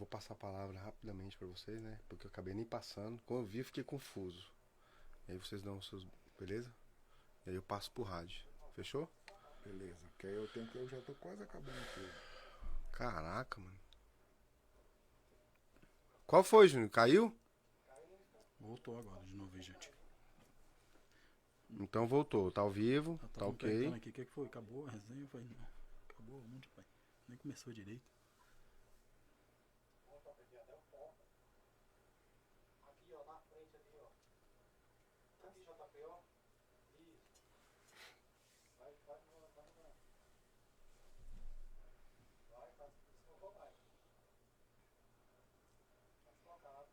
vou passar a palavra rapidamente para vocês, né? Porque eu acabei nem passando. Quando eu vi, fiquei confuso. E aí vocês dão os seus... Beleza? E aí eu passo pro rádio. Fechou? Beleza, porque aí eu já tô quase acabando tudo. Caraca, mano. Qual foi, Júnior? Caiu? Voltou agora de novo, gente. Então voltou. Tá ao vivo, tá ok. Aqui, o que foi? Acabou a resenha? Eu falei, não. Acabou onde, pai? Nem começou direito. Aqui, ó, na frente ali, ó. Aqui, JP, ó. Isso. Vai, descolocou mais. Tá descolocado. Tá descolocando.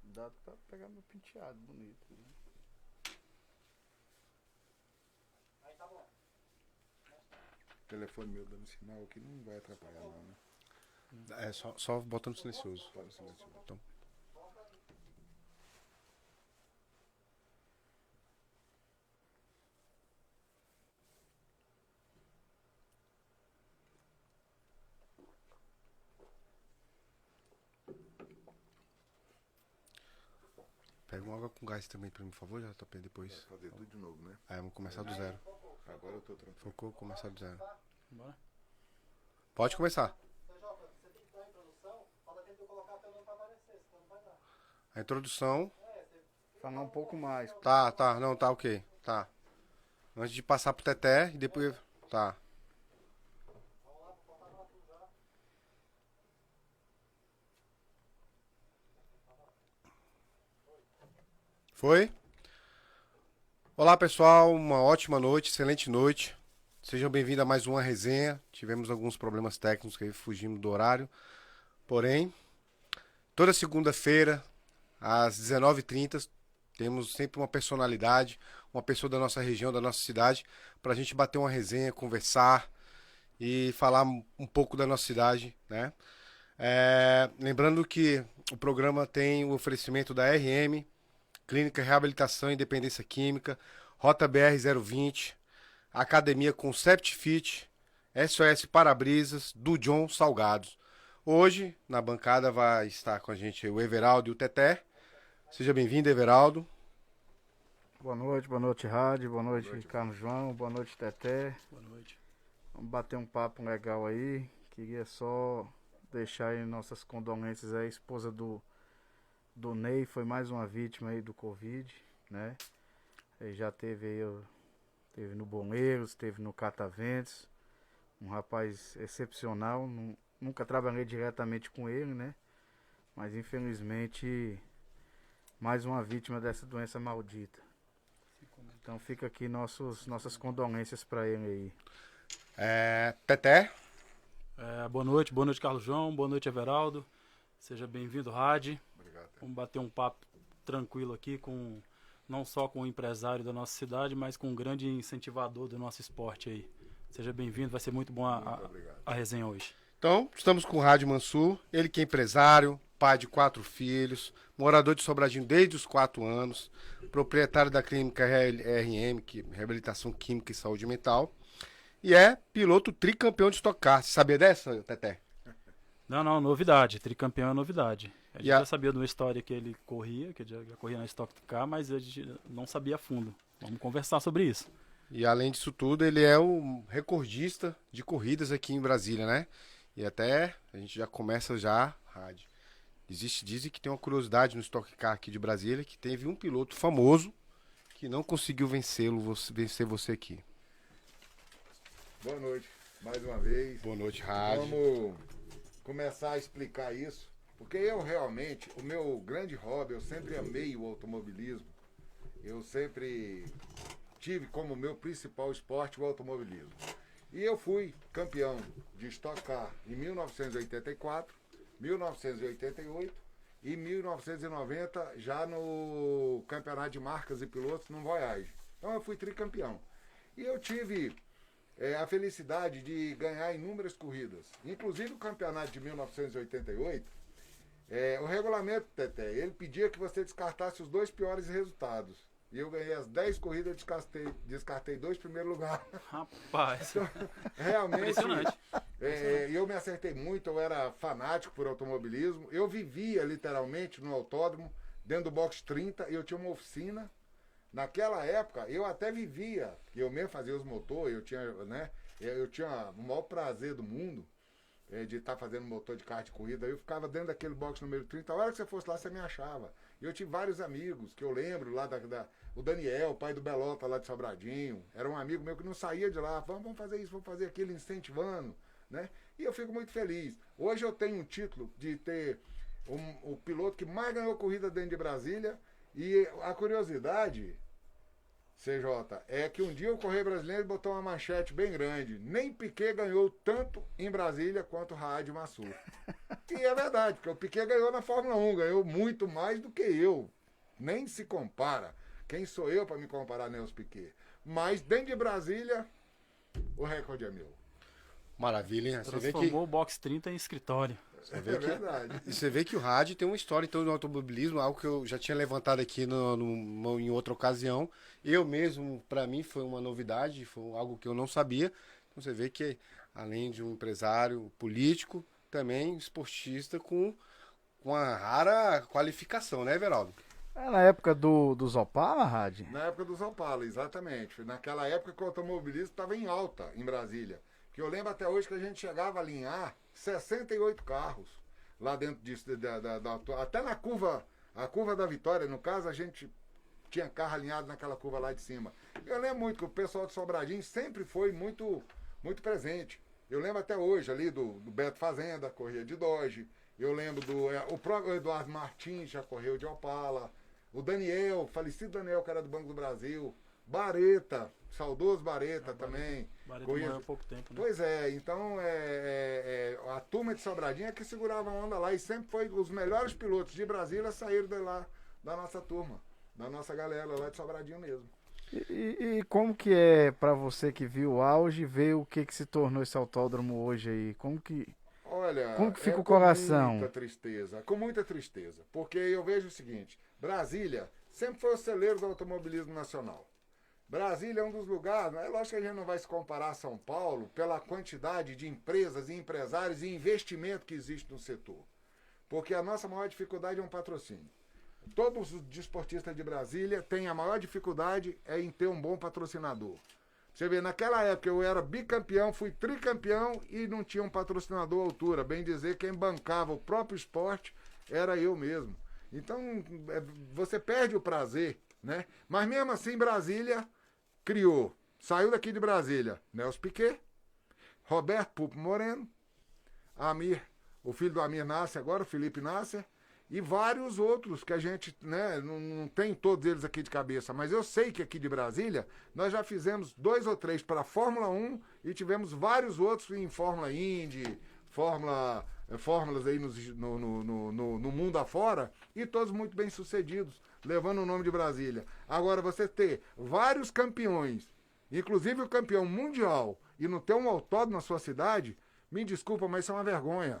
Dá pra pegar meu penteado bonito. Né? Aí tá bom. O telefone meu dando sinal aqui não vai atrapalhar não, né? É só botando silencioso. Para o silencioso. Então. Pega uma água com gás também pra mim, por favor, JP, depois. Vai fazer tudo de novo, né? Aí vamos começar do zero. Agora eu tô tranquilo. Focou, começar do zero. Bora? Pode começar. CJ, você tem que dar a introdução, fala que ele vai colocar teu nome pra aparecer, senão não vai dar. A introdução. Falar um pouco mais. Tá, não, tá ok. Tá. Antes de passar pro Teté e depois. Tá. Vamos lá, vou botar pra tu já. Foi? Olá pessoal, uma ótima noite, excelente noite. Sejam bem-vindos a mais uma resenha. Tivemos alguns problemas técnicos que fugimos do horário. Porém, toda segunda-feira, às 19h30, temos sempre uma personalidade, uma pessoa da nossa região, da nossa cidade, para a gente bater uma resenha, conversar e falar um pouco da nossa cidade, né? Lembrando que o programa tem o oferecimento da RM, Clínica Reabilitação e Independência Química, Rota BR-020, Academia Concept Fit, SOS Parabrisas, do John Salgados. Hoje, na bancada, vai estar com a gente o Everaldo e o Teté. Seja bem-vindo, Everaldo. Boa noite, Rádio. Boa noite, Carlos João. Boa noite, Teté. Boa noite. Vamos bater um papo legal aí. Queria só deixar aí nossas condolências aí. A esposa do Ney foi mais uma vítima aí do Covid, né? Ele já teve no Bombeiros, teve no Cataventos. Um rapaz excepcional. Nunca trabalhei diretamente com ele, né? Mas infelizmente mais uma vítima dessa doença maldita. Então fica aqui nossas condolências para ele aí. Teté. Boa noite, Carlos João. Boa noite, Everaldo. Seja bem-vindo, Rádio. Obrigado. Vamos bater um papo tranquilo aqui não só com o empresário da nossa cidade, mas com um grande incentivador do nosso esporte aí. Seja bem-vindo, vai ser muito bom a resenha hoje. Então, estamos com o Rádio Mansur, ele que é empresário, pai de 4 filhos, morador de Sobradinho desde os 4 anos, proprietário da clínica RM, que é Reabilitação Química e Saúde Mental, e é piloto tricampeão de Stock Car. Você sabia dessa, Teté? Não, novidade. Tricampeão é novidade. A gente E a- já sabia de uma história que ele corria, que ele já corria na Stock Car, mas a gente não sabia a fundo. Vamos conversar sobre isso. E além disso tudo, ele é o recordista de corridas aqui em Brasília, né? E até a gente já começa já, Rádio. Dizem que tem uma curiosidade no Stock Car aqui de Brasília, que teve um piloto famoso que não conseguiu vencer você aqui. Boa noite, mais uma vez. Boa noite, Rádio. Vamos começar a explicar isso, porque eu realmente, o meu grande hobby, eu sempre amei o automobilismo. Eu sempre tive como meu principal esporte o automobilismo. E eu fui campeão de Stock Car em 1984, 1988 e 1990 já no Campeonato de Marcas e Pilotos no Voyage. Então eu fui tricampeão. E eu tive a felicidade de ganhar inúmeras corridas. Inclusive o campeonato de 1988, o regulamento, Teté, ele pedia que você descartasse os 2 piores resultados. E eu ganhei as 10 corridas, descartei 2 primeiros lugares. Rapaz, Realmente, impressionante. eu me acertei muito, eu era fanático por automobilismo. Eu vivia literalmente no autódromo, dentro do box 30, e eu tinha uma oficina. Naquela época, eu até vivia, eu mesmo fazia os motores, eu tinha o maior prazer do mundo de estar fazendo motor de kart de corrida. Eu ficava dentro daquele box número 30, a hora que você fosse lá, você me achava. E eu tive vários amigos que eu lembro lá o Daniel, pai do Belota lá de Sobradinho, era um amigo meu que não saía de lá, vamos fazer isso, vamos fazer aquilo, incentivando, né? E eu fico muito feliz. Hoje eu tenho um título de ter o piloto que mais ganhou corrida dentro de Brasília, e a curiosidade, CJ, é que um dia o Correio Brasileiro botou uma manchete bem grande, nem Piquet ganhou tanto em Brasília quanto Raad Mansur. E é verdade, porque o Piquet ganhou na Fórmula 1, ganhou muito mais do que eu. Nem se compara. Quem sou eu para me comparar, Nelson Piquet? Mas dentro de Brasília, o recorde é meu. Maravilha, hein? Transformou o box 30 em escritório. É verdade. E você vê que o rádio tem uma história então no automobilismo, algo que eu já tinha levantado aqui em outra ocasião. Eu mesmo, para mim, foi uma novidade, foi algo que eu não sabia. Então você vê que, além de um empresário político, também esportista com uma rara qualificação, né, Everaldo? Na época dos Opala, Rad? Na época dos Opala, exatamente. Naquela época que o automobilismo estava em alta em Brasília. Que eu lembro até hoje que a gente chegava a alinhar 68 carros lá dentro disso, até na curva, a curva da Vitória, no caso, a gente tinha carro alinhado naquela curva lá de cima. Eu lembro muito que o pessoal de Sobradinho sempre foi muito, muito presente. Eu lembro até hoje ali do Beto Fazenda, corria de Dodge. Eu lembro o próprio Eduardo Martins já correu de Opala. O Daniel, falecido Daniel, que era do Banco do Brasil. Bareta, saudoso Bareta também. Bareta morreu há pouco tempo, né? Pois é, então a turma de Sobradinho é que segurava a onda lá, e sempre foi os melhores pilotos de Brasília saíram de lá, da nossa turma, da nossa galera lá de Sobradinho mesmo. E como que é pra você que viu o auge, ver o que se tornou esse autódromo hoje aí? Como que fica o coração? Com muita tristeza, porque eu vejo o seguinte, Brasília sempre foi o celeiro do automobilismo nacional. Brasília é um dos lugares, é lógico que a gente não vai se comparar a São Paulo pela quantidade de empresas e empresários e investimento que existe no setor. Porque a nossa maior dificuldade é um patrocínio. Todos os desportistas de Brasília têm a maior dificuldade em ter um bom patrocinador. Você vê, naquela época eu era bicampeão, fui tricampeão e não tinha um patrocinador à altura. Bem dizer, quem bancava o próprio esporte era eu mesmo. Então, você perde o prazer, né? Mas mesmo assim, Brasília saiu daqui de Brasília, Nelson Piquet, Roberto Pupo Moreno, Amir, o filho do Amir Nasser agora, o Felipe Nasser, e vários outros que a gente, né, não tem todos eles aqui de cabeça, mas eu sei que aqui de Brasília nós já fizemos 2 ou 3 para a Fórmula 1 e tivemos vários outros em Fórmula Indy, fórmulas aí no mundo afora, e todos muito bem sucedidos, levando o nome de Brasília. Agora, você ter vários campeões, inclusive o campeão mundial, e não ter um autódromo na sua cidade, me desculpa, mas isso é uma vergonha.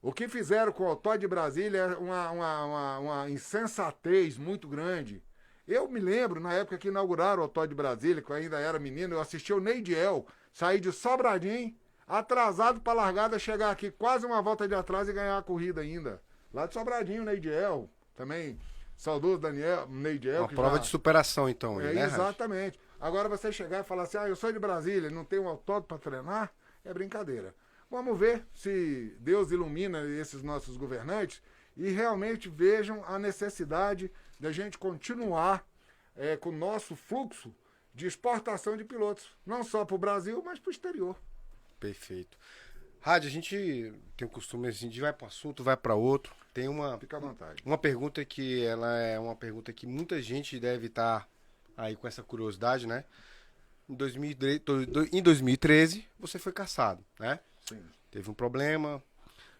O que fizeram com o autódromo de Brasília é uma insensatez muito grande. Eu me lembro, na época que inauguraram o autódromo de Brasília, que eu ainda era menino, eu assisti o Neidiel, saí de Sobradinho, atrasado para a largada, chegar aqui quase uma volta de atrás e ganhar a corrida ainda. Lá de Sobradinho, Neidiel, também, saudoso Neidiel. Uma prova de superação, então. Né, exatamente. Agora você chegar e falar assim, eu sou de Brasília, não tenho um autódromo para treinar, é brincadeira. Vamos ver se Deus ilumina esses nossos governantes e realmente vejam a necessidade da gente continuar com o nosso fluxo de exportação de pilotos, não só para o Brasil, mas para o exterior. Perfeito. Rádio, a gente tem o costume assim, de vai para um assunto, vai para outro. Tem Fica à vontade. Uma pergunta que ela é uma pergunta que muita gente deve estar aí com essa curiosidade, né? Em 2013, você foi cassado, né? Sim. Teve um problema,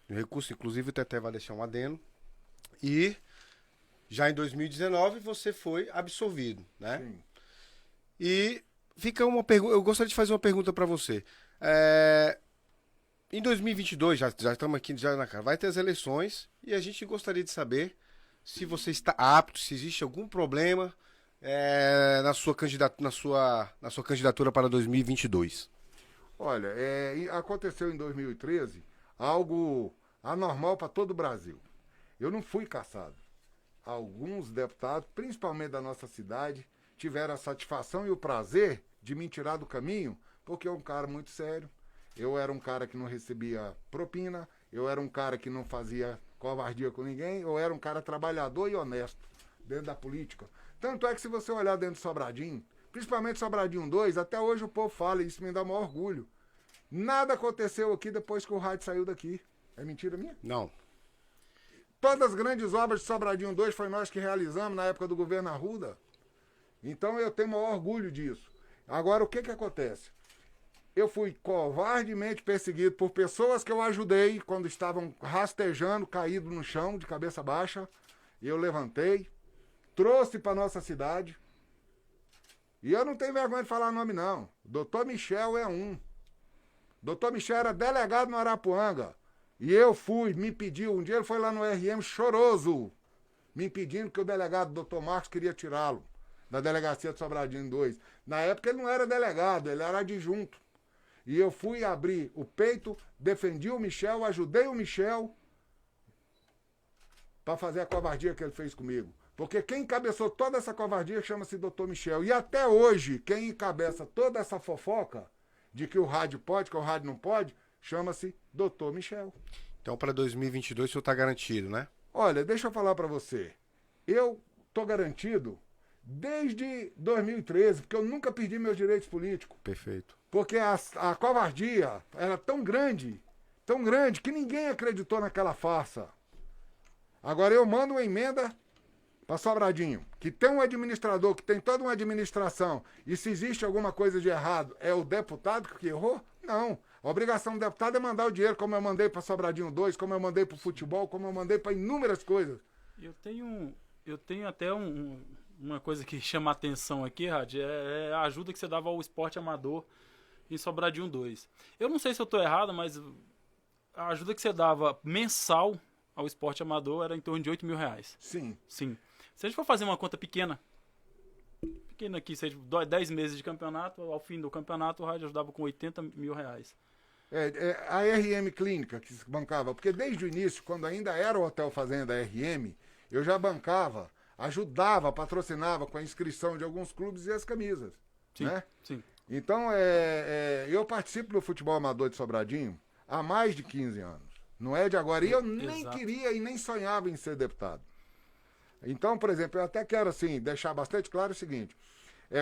no recurso, inclusive o Teté vai deixar um adendo. E já em 2019 você foi absolvido, né? Sim. E fica uma pergunta, eu gostaria de fazer uma pergunta para você. Em 2022, já estamos aqui já na cara, vai ter as eleições e a gente gostaria de saber se você está apto, se existe algum problema na sua candidatura para 2022? Olha, aconteceu em 2013 algo anormal para todo o Brasil. Eu não fui caçado. Alguns deputados, principalmente da nossa cidade, tiveram a satisfação e o prazer de me tirar do caminho, porque eu era um cara muito sério, eu era um cara que não recebia propina, eu era um cara que não fazia covardia com ninguém, eu era um cara trabalhador e honesto dentro da política. Tanto é que se você olhar dentro do Sobradinho, principalmente Sobradinho 2, até hoje o povo fala, e isso me dá maior orgulho. Nada aconteceu aqui depois que o rádio saiu daqui. É mentira minha? Não. Todas as grandes obras de Sobradinho 2 foi nós que realizamos na época do governo Arruda. Então eu tenho maior orgulho disso. Agora, o que acontece? Eu fui covardemente perseguido por pessoas que eu ajudei quando estavam rastejando, caído no chão, de cabeça baixa. Eu levantei, trouxe para nossa cidade. E eu não tenho vergonha de falar nome, não. Doutor Michel é um. Doutor Michel era delegado no Arapuanga. E eu fui, me pediu, um dia ele foi lá no RM choroso, me pedindo que o delegado, doutor Marcos, queria tirá-lo da delegacia de Sobradinho 2. Na época ele não era delegado, ele era adjunto. E eu fui abrir o peito, defendi o Michel, ajudei o Michel para fazer a covardia que ele fez comigo. Porque quem encabeçou toda essa covardia chama-se doutor Michel. E até hoje, quem encabeça toda essa fofoca de que o rádio pode, que o rádio não pode, chama-se doutor Michel. Então, para 2022, o senhor está garantido, né? Olha, deixa eu falar para você. Eu tô garantido desde 2013, porque eu nunca perdi meus direitos políticos. Perfeito. Porque a covardia era tão grande, que ninguém acreditou naquela farsa. Agora eu mando uma emenda para Sobradinho, que tem um administrador, que tem toda uma administração, e se existe alguma coisa de errado, é o deputado que errou? Não. A obrigação do deputado é mandar o dinheiro, como eu mandei para Sobradinho 2, como eu mandei para o futebol, como eu mandei para inúmeras coisas. Eu tenho até uma coisa que chama a atenção aqui, Rad, é a ajuda que você dava ao esporte amador em Sobradinho 2. Eu não sei se eu estou errado, mas a ajuda que você dava mensal ao esporte amador era em torno de R$8.000. Sim. Sim. Se a gente for fazer uma conta pequena aqui, seja 10 meses de campeonato, ao fim do campeonato o rádio ajudava com R$80.000. A RM Clínica que se bancava, porque desde o início, quando ainda era o Hotel Fazenda RM, eu já bancava, ajudava, patrocinava com a inscrição de alguns clubes e as camisas. Sim, né? sim. Então, eu participo do futebol amador de Sobradinho há mais de 15 anos. Não é de agora. E eu nem Exato. queria e nem sonhava em ser deputado. Então, por exemplo, eu até quero assim, deixar bastante claro o seguinte.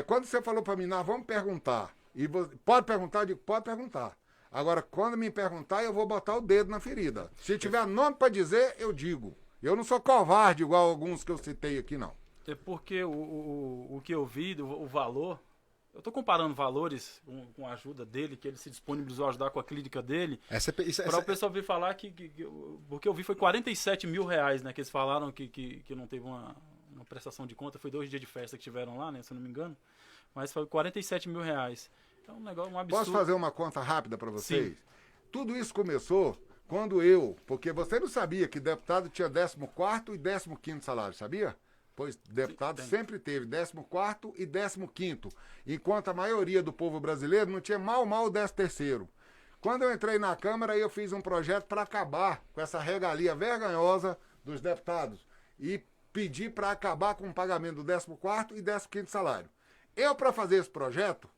Quando você falou para mim, vamos perguntar. E pode perguntar? Eu digo, pode perguntar. Agora, quando me perguntar, eu vou botar o dedo na ferida. Se tiver nome para dizer, eu digo. Eu não sou covarde igual alguns que eu citei aqui, não. É porque o que eu vi, o valor... Eu estou comparando valores com a ajuda dele, que ele se disponibilizou a ajudar com a clínica dele, para o pessoal vir falar porque eu vi foi R$47.000, né? Que eles falaram que não teve uma prestação de conta, foi 2 dias de festa que tiveram lá, né? Se eu não me engano. Mas foi R$47.000. Então, um negócio, um absurdo. Posso fazer uma conta rápida para vocês? Sim. Tudo isso começou quando porque você não sabia que deputado tinha 14º e 15º salário, sabia? Pois deputado sempre teve 14º e 15º, enquanto a maioria do povo brasileiro não tinha mal o 13º. Quando eu entrei na Câmara, eu fiz um projeto para acabar com essa regalia vergonhosa dos deputados e pedi para acabar com o pagamento do 14º e 15º salário. Para fazer esse projeto,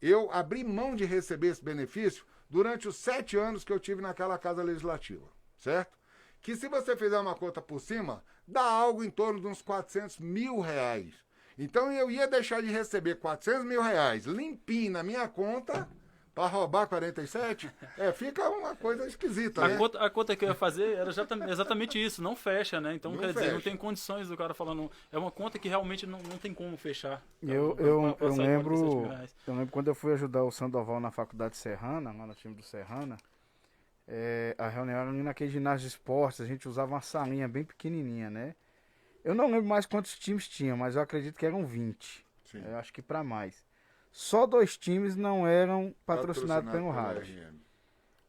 eu abri mão de receber esse benefício durante os 7 anos que eu tive naquela Casa Legislativa, certo? Que se você fizer uma conta por cima, dá algo em torno de uns R$400.000. Então eu ia deixar de receber R$400.000 limpinho na minha conta para roubar 47? Fica uma coisa esquisita, né? A conta que eu ia fazer era exatamente isso, não fecha, né? Então, quer dizer, não tem condições do cara falando. É uma conta que realmente não tem como fechar. Eu lembro quando eu fui ajudar o Sandoval na faculdade Serrana, lá no time do Serrana. A reunião era ali naquele ginásio de esportes, a gente usava uma salinha bem pequenininha, né? Eu não lembro mais quantos times tinha, mas eu acredito que eram 20. Sim. Eu acho que para mais. Só 2 times não eram patrocinados pelo rádio.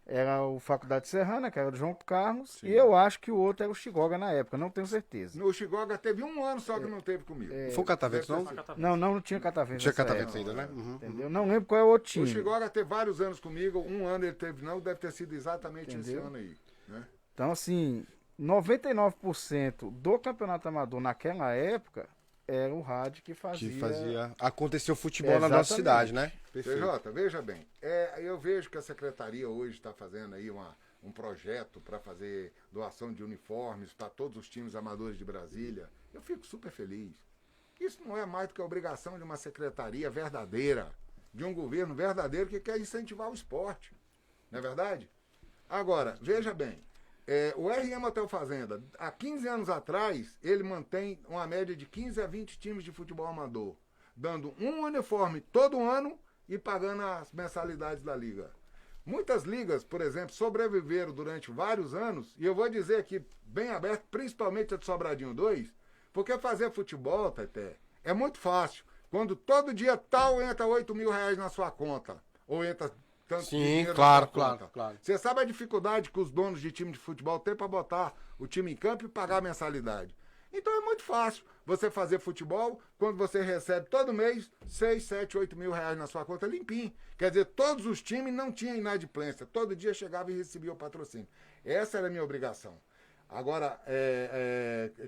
era o Faculdade Serrana, que era do João Carlos, Sim. e eu acho que o outro era o Chigoga na época, não tenho certeza. No Chigoga teve um ano só que não teve comigo. Foi o Catavento, não? Não tinha Catavento. Tinha nessa Catavento época, ainda, né? Uhum. entendeu? Não lembro qual é o outro O time. Chigoga teve vários anos comigo, um ano ele teve não, deve ter sido exatamente esse Entendeu? ano aí. Né? Então, assim, 99% do campeonato amador naquela época era o rádio que fazia. Que fazia acontecer o futebol na nossa cidade, né? PJ, veja bem, eu vejo que a secretaria hoje está fazendo aí um projeto para fazer doação de uniformes para todos os times amadores de Brasília. Eu fico super feliz. Isso não é mais do que a obrigação de uma secretaria verdadeira, de um governo verdadeiro que quer incentivar o esporte. Não é verdade? Agora, veja bem, o RM Hotel Fazenda, há 15 anos atrás, ele mantém uma média de 15 a 20 times de futebol amador, dando um uniforme todo ano e pagando as mensalidades da liga. Muitas ligas, por exemplo, sobreviveram durante vários anos, e eu vou dizer aqui bem aberto, principalmente a de Sobradinho 2, porque fazer futebol, Teté, é muito fácil. Quando todo dia tal entra R$8.000 na sua conta, ou entra tanto dinheiro claro, na sua conta. claro. Você sabe a dificuldade que os donos de time de futebol têm para botar o time em campo e pagar a mensalidade. Então é muito fácil você fazer futebol quando você recebe todo mês 6, 7, 8 mil reais na sua conta limpinho. Quer dizer, todos os times não tinham inadimplência. Todo dia chegava e recebia o patrocínio. Essa era a minha obrigação. Agora,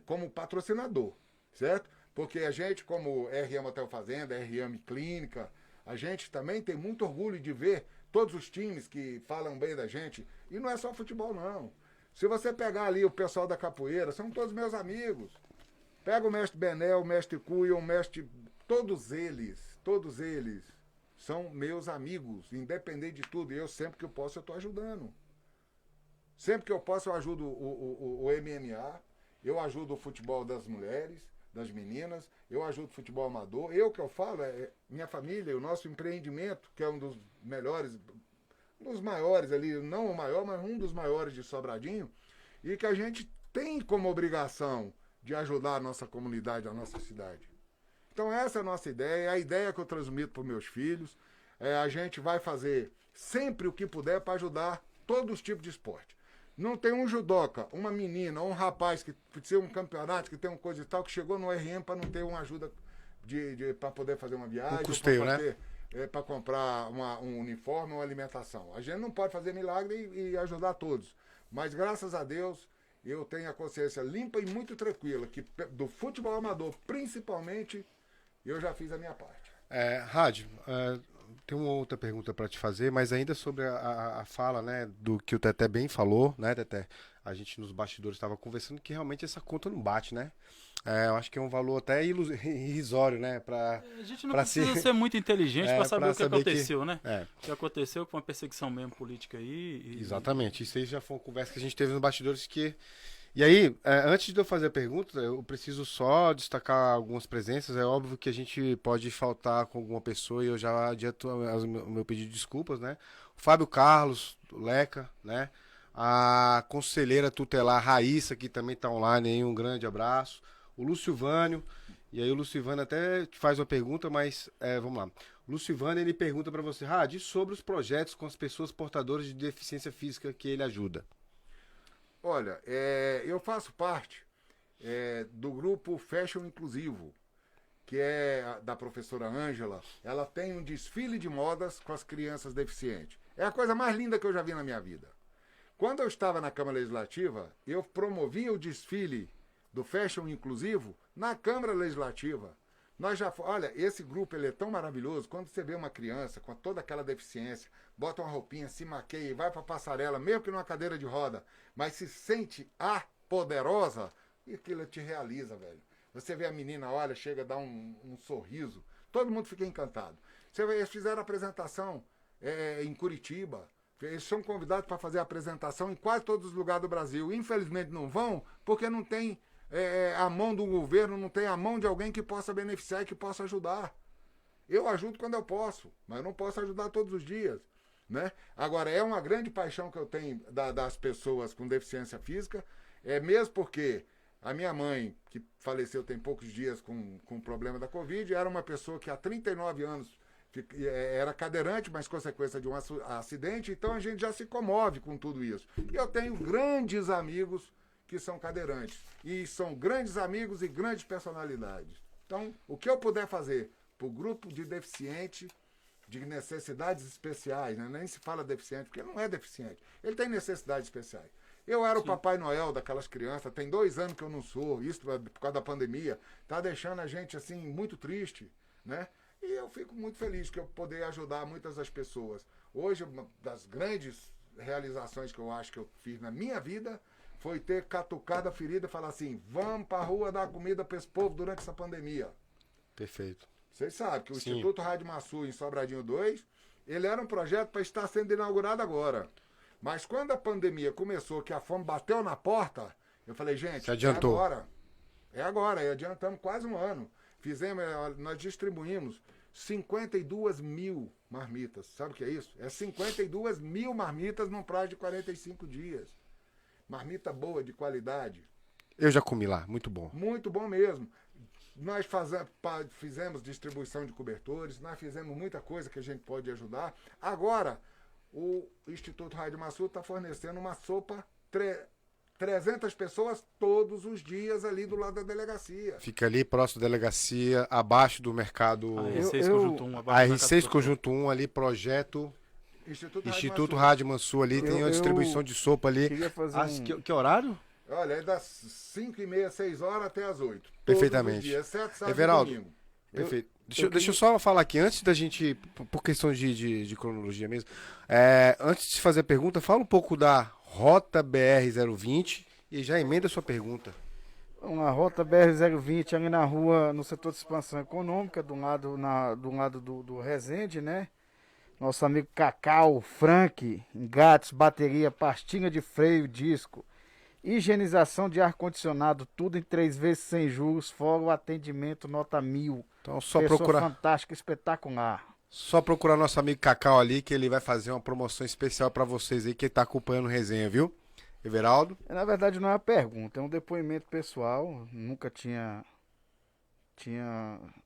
como patrocinador, certo? Porque a gente, como RM Hotel Fazenda, RM Clínica, a gente também tem muito orgulho de ver todos os times que falam bem da gente. E não é só futebol, não. Se você pegar ali o pessoal da capoeira, são todos meus amigos. Pega o mestre Benel, o mestre Cuia, o mestre... Todos eles são meus amigos, independente de tudo. E eu sempre que eu posso, eu estou ajudando. Sempre que eu posso, eu ajudo o MMA, eu ajudo o futebol das mulheres, das meninas, eu ajudo o futebol amador. Eu que eu falo, minha família, o nosso empreendimento, que é um dos melhores... um dos maiores ali, não o maior, mas um dos maiores de Sobradinho, e que a gente tem como obrigação de ajudar a nossa comunidade, a nossa cidade. Então essa é a nossa ideia, é a ideia que eu transmito para os meus filhos. A gente vai fazer sempre o que puder para ajudar todos os tipos de esporte. Não tem um judoca, uma menina, um rapaz que tem um campeonato, que tem uma coisa e tal, que chegou no RM para não ter uma ajuda para poder fazer uma viagem. Um custeio, né? Para comprar um uniforme, uma alimentação. A gente não pode fazer milagre e ajudar todos. Mas, graças a Deus, eu tenho a consciência limpa e muito tranquila que do futebol amador, principalmente, eu já fiz a minha parte. Rádio, tem uma outra pergunta para te fazer, mas ainda sobre a fala, né, do que o Teté bem falou, né, Teté? A gente nos bastidores estava conversando que realmente essa conta não bate, né? Eu acho que é um valor até irrisório, né? A gente não precisa ser muito inteligente para saber o que aconteceu, né? O que aconteceu com uma perseguição mesmo política aí. Exatamente. Isso aí já foi uma conversa que a gente teve nos bastidores que... E aí, antes de eu fazer a pergunta, eu preciso só destacar algumas presenças. É óbvio que a gente pode faltar com alguma pessoa e eu já adianto o meu pedido de desculpas, né? O Fábio Carlos, o Leca, né? A conselheira tutelar Raíssa, que também está online aí, um grande abraço. O Lúcio Vânio, e aí o Lúcio Vânio até te faz uma pergunta, mas vamos lá. O Lúcio Vânio, ele pergunta para você, diz sobre os projetos com as pessoas portadoras de deficiência física que ele ajuda. Olha, eu faço parte do grupo Fashion Inclusivo, que é da professora Ângela. Ela tem um desfile de modas com as crianças deficientes. É a coisa mais linda que eu já vi na minha vida. Quando eu estava na Câmara Legislativa, eu promovia o desfile do Fashion Inclusivo na Câmara Legislativa. Olha, esse grupo ele é tão maravilhoso. Quando você vê uma criança com toda aquela deficiência, bota uma roupinha, se maqueia e vai para a passarela, mesmo que numa cadeira de roda, mas se sente poderosa, e aquilo te realiza, velho. Você vê a menina, olha, chega a dar um sorriso, todo mundo fica encantado. Eles fizeram a apresentação em Curitiba. Eles são convidados para fazer a apresentação em quase todos os lugares do Brasil. Infelizmente não vão, porque não tem a mão do governo, não tem a mão de alguém que possa beneficiar e que possa ajudar. Eu ajudo quando eu posso, mas eu não posso ajudar todos os dias. Né? Agora, é uma grande paixão que eu tenho das pessoas com deficiência física, mesmo porque a minha mãe, que faleceu tem poucos dias com o problema da Covid, era uma pessoa que há 39 anos era cadeirante, mas consequência de um acidente, então a gente já se comove com tudo isso. E eu tenho grandes amigos que são cadeirantes, e são grandes amigos e grandes personalidades. Então, o que eu puder fazer para o grupo de deficiente, de necessidades especiais, né? Nem se fala deficiente, porque ele não é deficiente, ele tem necessidades especiais. Eu era o Papai Noel daquelas crianças, tem 2 anos que eu não sou, isso por causa da pandemia, tá deixando a gente assim muito triste, né? E eu fico muito feliz que eu poder ajudar muitas das pessoas. Hoje, uma das grandes realizações que eu acho que eu fiz na minha vida foi ter catucado a ferida e falar assim, vamos pra rua dar comida para esse povo durante essa pandemia. Perfeito. Vocês sabem que o Sim. Instituto Rádio Massu, em Sobradinho 2, ele era um projeto para estar sendo inaugurado agora. Mas quando a pandemia começou, que a fome bateu na porta, eu falei, gente, se adiantou. É agora, e adiantamos quase um ano. Nós distribuímos 52 mil marmitas. Sabe o que é isso? É 52 mil marmitas num prazo de 45 dias. Marmita boa, de qualidade. Eu já comi lá, muito bom. Muito bom mesmo. Nós fizemos distribuição de cobertores, nós fizemos muita coisa que a gente pode ajudar. Agora, o Instituto Rádio Massu está fornecendo uma sopa 300 pessoas todos os dias ali do lado da delegacia. Fica ali próximo da delegacia, abaixo do mercado... A R6 Conjunto 1. A R6 Conjunto 1 ali, projeto... Instituto Rádio Massu ali, tem uma distribuição de sopa ali. Que horário? Olha, é das 5h30, 6 horas até as 8. Perfeitamente. Dias, exceto sábado Everaldo, e domingo. Perfeito. Deixa eu só falar aqui, antes da gente, por questão de cronologia mesmo, antes de fazer a pergunta, fala um pouco da Rota BR-020 e já emenda a sua pergunta. Uma Rota BR-020 ali na rua, no setor de expansão econômica, do lado do Resende, né? Nosso amigo Cacau, Frank, engates, bateria, pastinha de freio, disco, higienização de ar-condicionado, tudo em 3 vezes sem juros, fora o atendimento nota 1000. Então só Pessoa procurar. fantástica, espetacular. Só procurar nosso amigo Cacau ali, que ele vai fazer uma promoção especial para vocês aí, que tá acompanhando o resenha, viu? Everaldo? Na verdade não é uma pergunta, é um depoimento pessoal. Nunca tinha...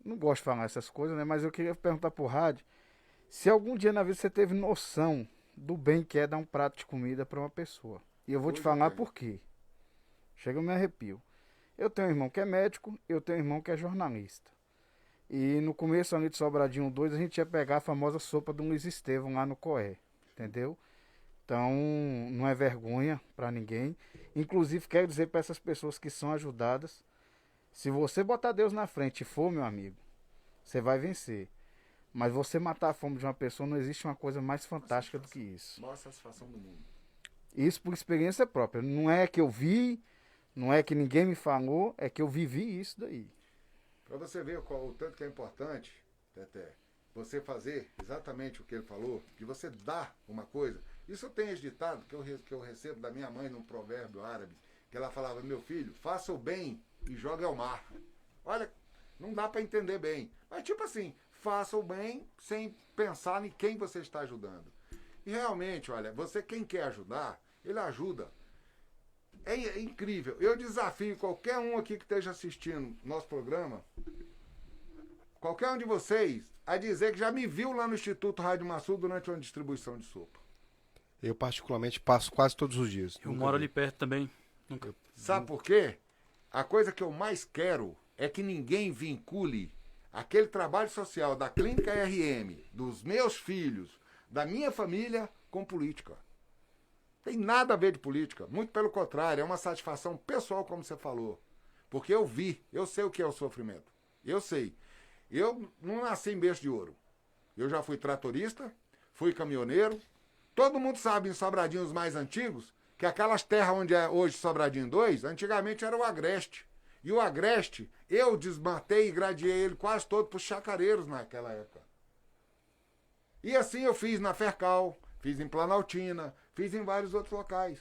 Não gosto de falar essas coisas, né? Mas eu queria perguntar pro rádio se algum dia na vida você teve noção do bem que é dar um prato de comida para uma pessoa. E eu vou te falar por quê. Chega, eu me arrepio. Eu tenho um irmão que é médico, eu tenho um irmão que é jornalista. E no começo ali de Sobradinho 2, a gente ia pegar a famosa sopa do Luiz Estevão lá no Coé. Entendeu? Então, não é vergonha para ninguém. Inclusive, quero dizer para essas pessoas que são ajudadas, se você botar Deus na frente e for, meu amigo, você vai vencer. Mas você matar a fome de uma pessoa, não existe uma coisa mais fantástica do que isso. Maior satisfação do mundo. Isso por experiência própria. Não é que eu vi, não é que ninguém me falou, é que eu vivi isso daí. Para você ver o tanto que é importante, Teté, você fazer exatamente o que ele falou, que você dá uma coisa. Isso eu tenho esse ditado que eu recebo da minha mãe num provérbio árabe, que ela falava, meu filho, faça o bem e jogue ao mar. Olha, não dá para entender bem. Mas tipo assim, faça o bem sem pensar em quem você está ajudando. E realmente, olha, você quem quer ajudar, ele ajuda. É incrível. Eu desafio qualquer um aqui que esteja assistindo nosso programa, qualquer um de vocês, a dizer que já me viu lá no Instituto Rádio Massu durante uma distribuição de sopa. Eu particularmente passo quase todos os dias. Eu moro ali perto também. Nunca. Sabe por quê? A coisa que eu mais quero é que ninguém vincule aquele trabalho social da Clínica RM, dos meus filhos, da minha família, com política. Tem nada a ver de política, muito pelo contrário, é uma satisfação pessoal, como você falou. Porque eu sei o que é o sofrimento. Eu sei. Eu não nasci em berço de ouro. Eu já fui tratorista, fui caminhoneiro. Todo mundo sabe em Sobradinho, os mais antigos, que aquelas terras onde é hoje Sobradinho 2, antigamente era o Agreste. E o Agreste, eu desmatei e gradeei ele quase todo para os chacareiros naquela época. E assim eu fiz na Fercal, fiz em Planaltina, fiz em vários outros locais.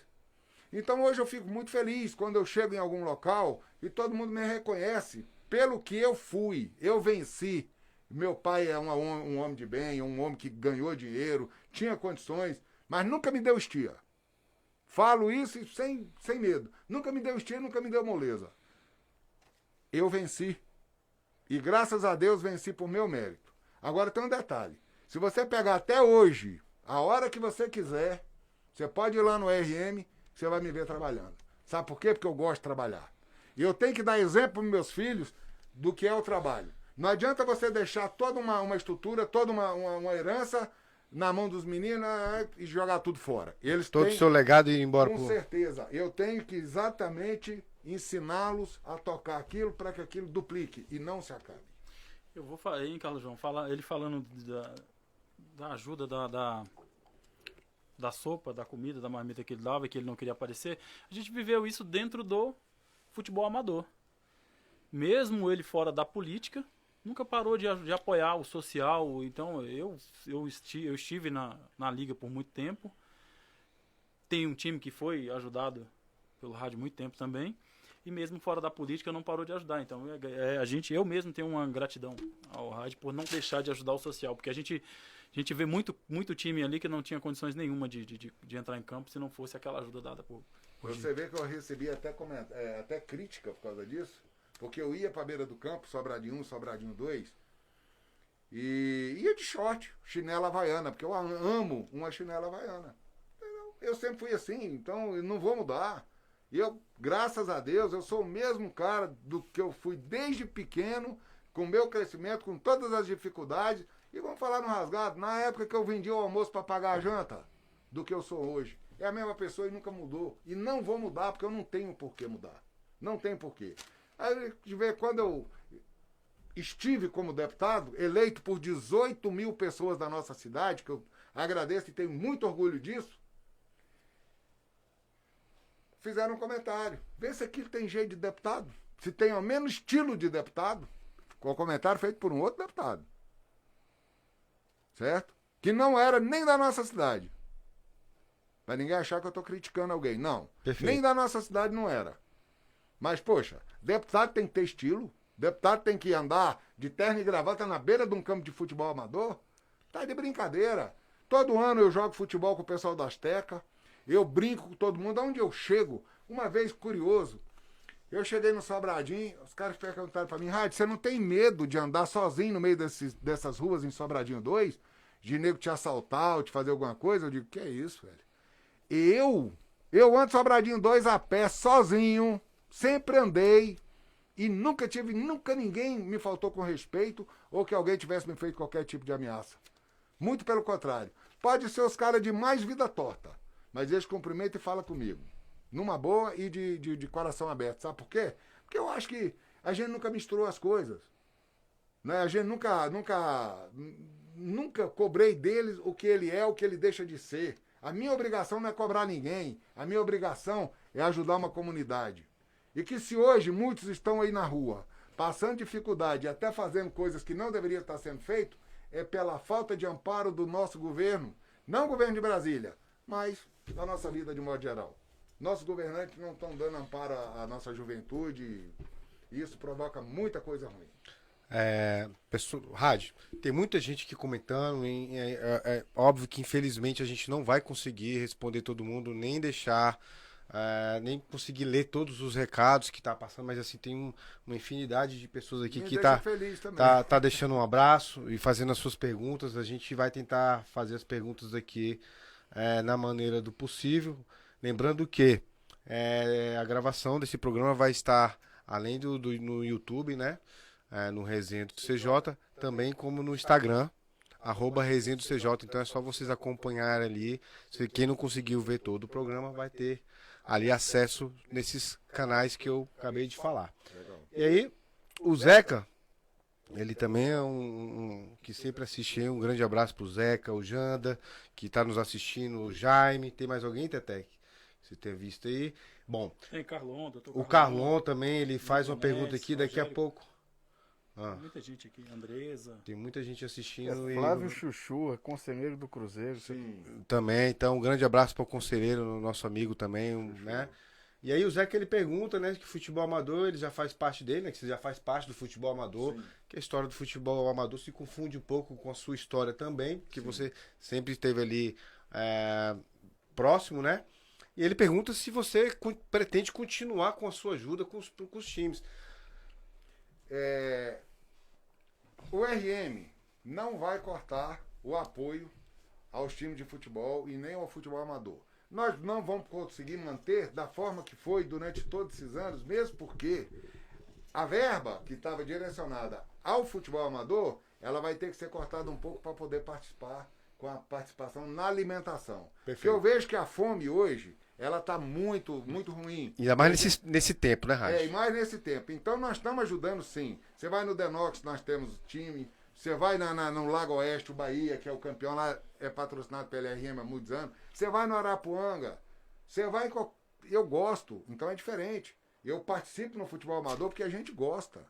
Então hoje eu fico muito feliz quando eu chego em algum local e todo mundo me reconhece pelo que eu fui, eu venci. Meu pai é um homem de bem, um homem que ganhou dinheiro, tinha condições, mas nunca me deu estia. Falo isso sem medo. Nunca me deu estia, nunca me deu moleza. Eu venci. E graças a Deus venci por meu mérito. Agora tem um detalhe. Se você pegar até hoje, a hora que você quiser, você pode ir lá no RM, você vai me ver trabalhando. Sabe por quê? Porque eu gosto de trabalhar. E eu tenho que dar exemplo para meus filhos do que é o trabalho. Não adianta você deixar toda uma estrutura, toda uma herança na mão dos meninos e jogar tudo fora. Eles todo o seu legado e ir embora. Com certeza. Eu tenho que exatamente ensiná-los a tocar aquilo para que aquilo duplique e não se acabe. Eu vou falar, hein, Carlos João, ele falando da ajuda da sopa, da comida, da marmita que ele dava, que ele não queria aparecer. A gente viveu isso dentro do futebol amador. Mesmo ele fora da política, nunca parou de apoiar o social. Então eu estive na liga por muito tempo. Tem um time que foi ajudado pelo rádio muito tempo também. E mesmo fora da política não parou de ajudar. Então eu mesmo tenho uma gratidão ao rádio por não deixar de ajudar o social. Porque a gente vê muito time ali que não tinha condições nenhuma de entrar em campo se não fosse aquela ajuda dada por Você vê que eu recebi até crítica por causa disso. Porque eu ia pra beira do campo, Sobradinho 1, Sobradinho 2, e ia de short, chinela havaiana, porque eu amo uma chinela havaiana. Eu sempre fui assim, então eu não vou mudar. E eu, graças a Deus, eu sou o mesmo cara do que eu fui desde pequeno, com o meu crescimento, com todas as dificuldades. E vamos falar no rasgado, na época que eu vendia o almoço para pagar a janta, do que eu sou hoje. É a mesma pessoa e nunca mudou. E não vou mudar, porque eu não tenho por que mudar. Não tem porquê. Aí, quando eu estive como deputado, eleito por 18 mil pessoas da nossa cidade, que eu agradeço e tenho muito orgulho disso, fizeram um comentário. Vê se aquilo tem jeito de deputado. Se tem ao menos estilo de deputado, com o comentário feito por um outro deputado. Certo? Que não era nem da nossa cidade. Para ninguém achar que eu estou criticando alguém. Não. Perfeito. Nem da nossa cidade não era. Mas, poxa, deputado tem que ter estilo. Deputado tem que andar de terno e gravata na beira de um campo de futebol amador. Tá de brincadeira. Todo ano eu jogo futebol com o pessoal da Azteca. Eu brinco com todo mundo. Aonde eu chego, uma vez curioso, eu cheguei no Sobradinho, os caras perguntaram pra mim, Rádio, você não tem medo de andar sozinho no meio dessas ruas em Sobradinho 2? De nego te assaltar ou te fazer alguma coisa? Eu digo, que é isso, velho? Eu ando Sobradinho 2 a pé, sozinho, sempre andei e nunca ninguém me faltou com respeito ou que alguém tivesse me feito qualquer tipo de ameaça. Muito pelo contrário. Pode ser os caras de mais vida torta, mas eles cumprimentam e falam comigo. Numa boa e de coração aberto. Sabe por quê? Porque eu acho que a gente nunca misturou as coisas. Né? A gente nunca cobrei deles o que ele é, o que ele deixa de ser. A minha obrigação não é cobrar ninguém. A minha obrigação é ajudar uma comunidade. E que se hoje muitos estão aí na rua, passando dificuldade e até fazendo coisas que não deveriam estar sendo feitas, é pela falta de amparo do nosso governo. Não o governo de Brasília, mas da nossa vida de modo geral. Nossos governantes não estão dando amparo à nossa juventude e isso provoca muita coisa ruim. Rádio, tem muita gente aqui comentando. É óbvio que infelizmente a gente não vai conseguir responder todo mundo, nem deixar, nem conseguir ler todos os recados que tá passando, mas assim, tem uma infinidade de pessoas aqui que tá deixando um abraço e fazendo as suas perguntas. A gente vai tentar fazer as perguntas aqui na maneira do possível. Lembrando que a gravação desse programa vai estar, além no YouTube, né? No Resenha do CJ, também como no Instagram, @Resenha do CJ. Então é só vocês acompanharem ali. Quem não conseguiu ver todo o programa vai ter ali acesso nesses canais que eu acabei de falar. E aí, o Zeca, ele também é um que sempre assiste. Um grande abraço pro Zeca, o Janda, que tá nos assistindo, o Jaime. Tem mais alguém, Tetec? Você tem visto aí? Bom, tem Carlon, doutor o Carlon também, ele faz uma pergunta aqui daqui a pouco. Tem muita gente aqui, Andresa. Tem muita gente assistindo. Flávio Chuchu, conselheiro do Cruzeiro. Sim. Também, então um grande abraço para o conselheiro, nosso amigo também, né? E aí o Zé que ele pergunta, né, que futebol amador, ele já faz parte dele, né, que você já faz parte do futebol amador, sim, que a história do futebol amador se confunde um pouco com a sua história também, porque sim, você sempre esteve ali próximo, né? E ele pergunta se você pretende continuar com a sua ajuda com os times. O RM, não vai cortar o apoio aos times de futebol e nem ao futebol amador. Nós não vamos conseguir manter da forma que foi durante todos esses anos, mesmo porque a verba que estava direcionada ao futebol amador, ela vai ter que ser cortada um pouco para poder participar com a participação na alimentação. Perfeito. Porque eu vejo que a fome hoje, ela está muito, muito ruim. Ainda mais nesse tempo, né, Rádio? E mais nesse tempo. Então nós estamos ajudando sim. Você vai no Denox, nós temos time. Você vai no Lago Oeste, o Bahia, que é o campeão lá, é patrocinado pela LRM há muitos anos. Você vai no Arapuanga. Você vai em... Eu gosto, então é diferente. Eu participo no futebol amador porque a gente gosta.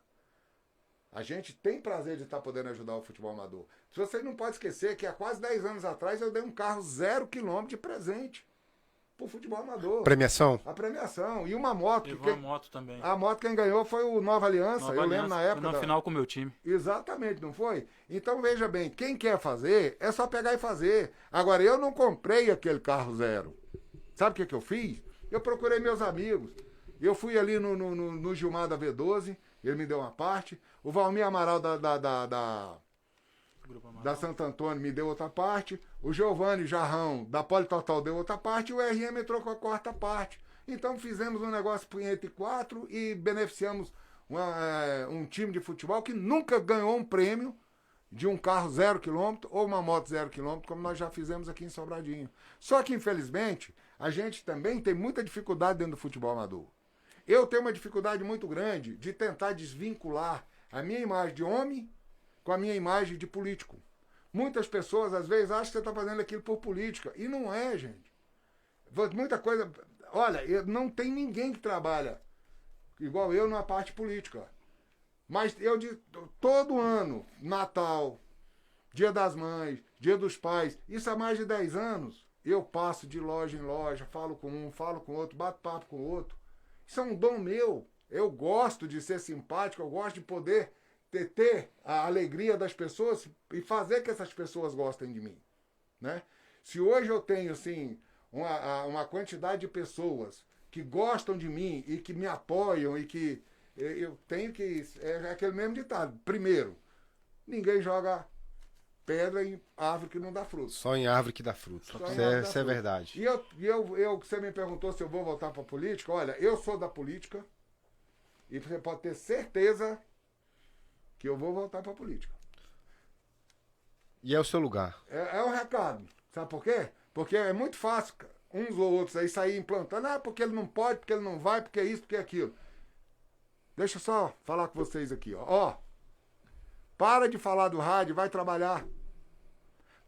A gente tem prazer de estar podendo ajudar o futebol amador. Se você não pode esquecer que há quase 10 anos atrás eu dei um carro 0 km de presente pro futebol amador. Premiação? A premiação. E uma moto. Levou a moto também. A moto quem ganhou foi o Nova Aliança. Eu lembro na época. Na final com o meu time. Exatamente, não foi? Então veja bem, quem quer fazer, é só pegar e fazer. Agora, eu não comprei aquele carro 0. Sabe o que eu fiz? Eu procurei meus amigos. Eu fui ali no Gilmar da V12, ele me deu uma parte. O Valmir Amaral da Santo Antônio me deu outra parte. O Giovanni Jarrão da Politotal deu outra parte. E o RM entrou com a quarta parte. Então fizemos um negócio entre 4 e beneficiamos um time de futebol que nunca ganhou um prêmio de um carro 0 km ou uma moto 0 km, como nós já fizemos aqui em Sobradinho. Só que, infelizmente, a gente também tem muita dificuldade dentro do futebol amador. Eu tenho uma dificuldade muito grande de tentar desvincular a minha imagem de homem com a minha imagem de político. Muitas pessoas, às vezes, acham que você está fazendo aquilo por política. E não é, gente. Muita coisa... Olha, não tem ninguém que trabalha igual eu na parte política. Mas eu todo ano, Natal, Dia das Mães, Dia dos Pais, isso há mais de 10 anos, eu passo de loja em loja, falo com um, falo com outro, bato papo com o outro. Isso é um dom meu. Eu gosto de ser simpático, eu gosto de poder ter a alegria das pessoas e fazer que essas pessoas gostem de mim, né? Se hoje eu tenho, assim, uma quantidade de pessoas que gostam de mim e que me apoiam e que eu tenho que... É aquele mesmo ditado. Primeiro, ninguém joga pedra em árvore que não dá fruto. Só em árvore que dá fruto. Isso é verdade. E você me perguntou se eu vou voltar para a política. Olha, eu sou da política e você pode ter certeza que eu vou voltar para a política. E é o seu lugar. É um recado. Sabe por quê? Porque é muito fácil uns ou outros aí sair implantando. Ah, porque ele não pode, porque ele não vai, porque é isso, porque é aquilo. Deixa eu só falar com vocês aqui, ó. Para de falar do rádio, vai trabalhar.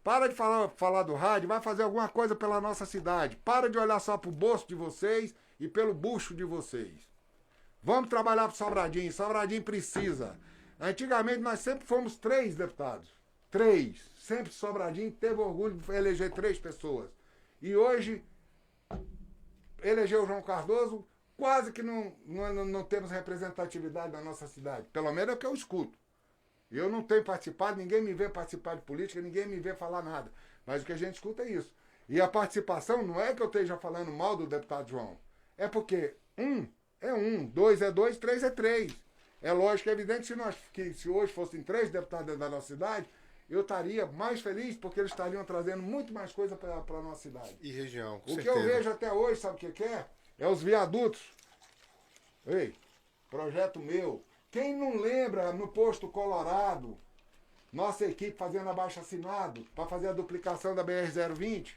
Para de falar do rádio, vai fazer alguma coisa pela nossa cidade. Para de olhar só pro bolso de vocês e pelo bucho de vocês. Vamos trabalhar pro Sobradinho. Sobradinho precisa. Antigamente nós sempre fomos 3 deputados. 3. Sempre Sobradinho teve orgulho de eleger 3 pessoas. E hoje, elegeu o João Cardoso, quase que não temos representatividade na nossa cidade. Pelo menos é o que eu escuto. Eu não tenho participado, ninguém me vê participar de política, ninguém me vê falar nada. Mas o que a gente escuta é isso. E a participação não é que eu esteja falando mal do deputado João. É porque 1 é 1, 2 é 2, 3 é 3. É lógico, é evidente que se hoje fossem 3 deputados da nossa cidade, eu estaria mais feliz porque eles estariam trazendo muito mais coisa para a nossa cidade. E região, com O certeza. que eu vejo até hoje, sabe o que é? É os viadutos. Ei, projeto meu. Quem não lembra no posto Colorado, nossa equipe fazendo abaixo-assinado para fazer a duplicação da BR-020?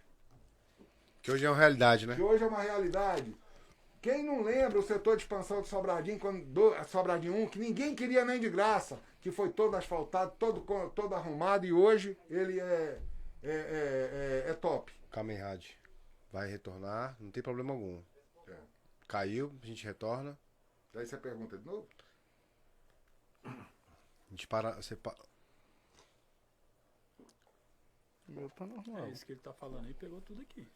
Que hoje é uma realidade, né? Que hoje é uma realidade. Quem não lembra o setor de expansão de Sobradinho, Sobradinho 1, que ninguém queria nem de graça, que foi todo asfaltado, todo arrumado e hoje ele é top. Kamen vai retornar, não tem problema algum. É. Caiu, a gente retorna. Daí você pergunta de novo? A gente para. Meu tá normal. É isso que ele tá falando aí, pegou tudo aqui.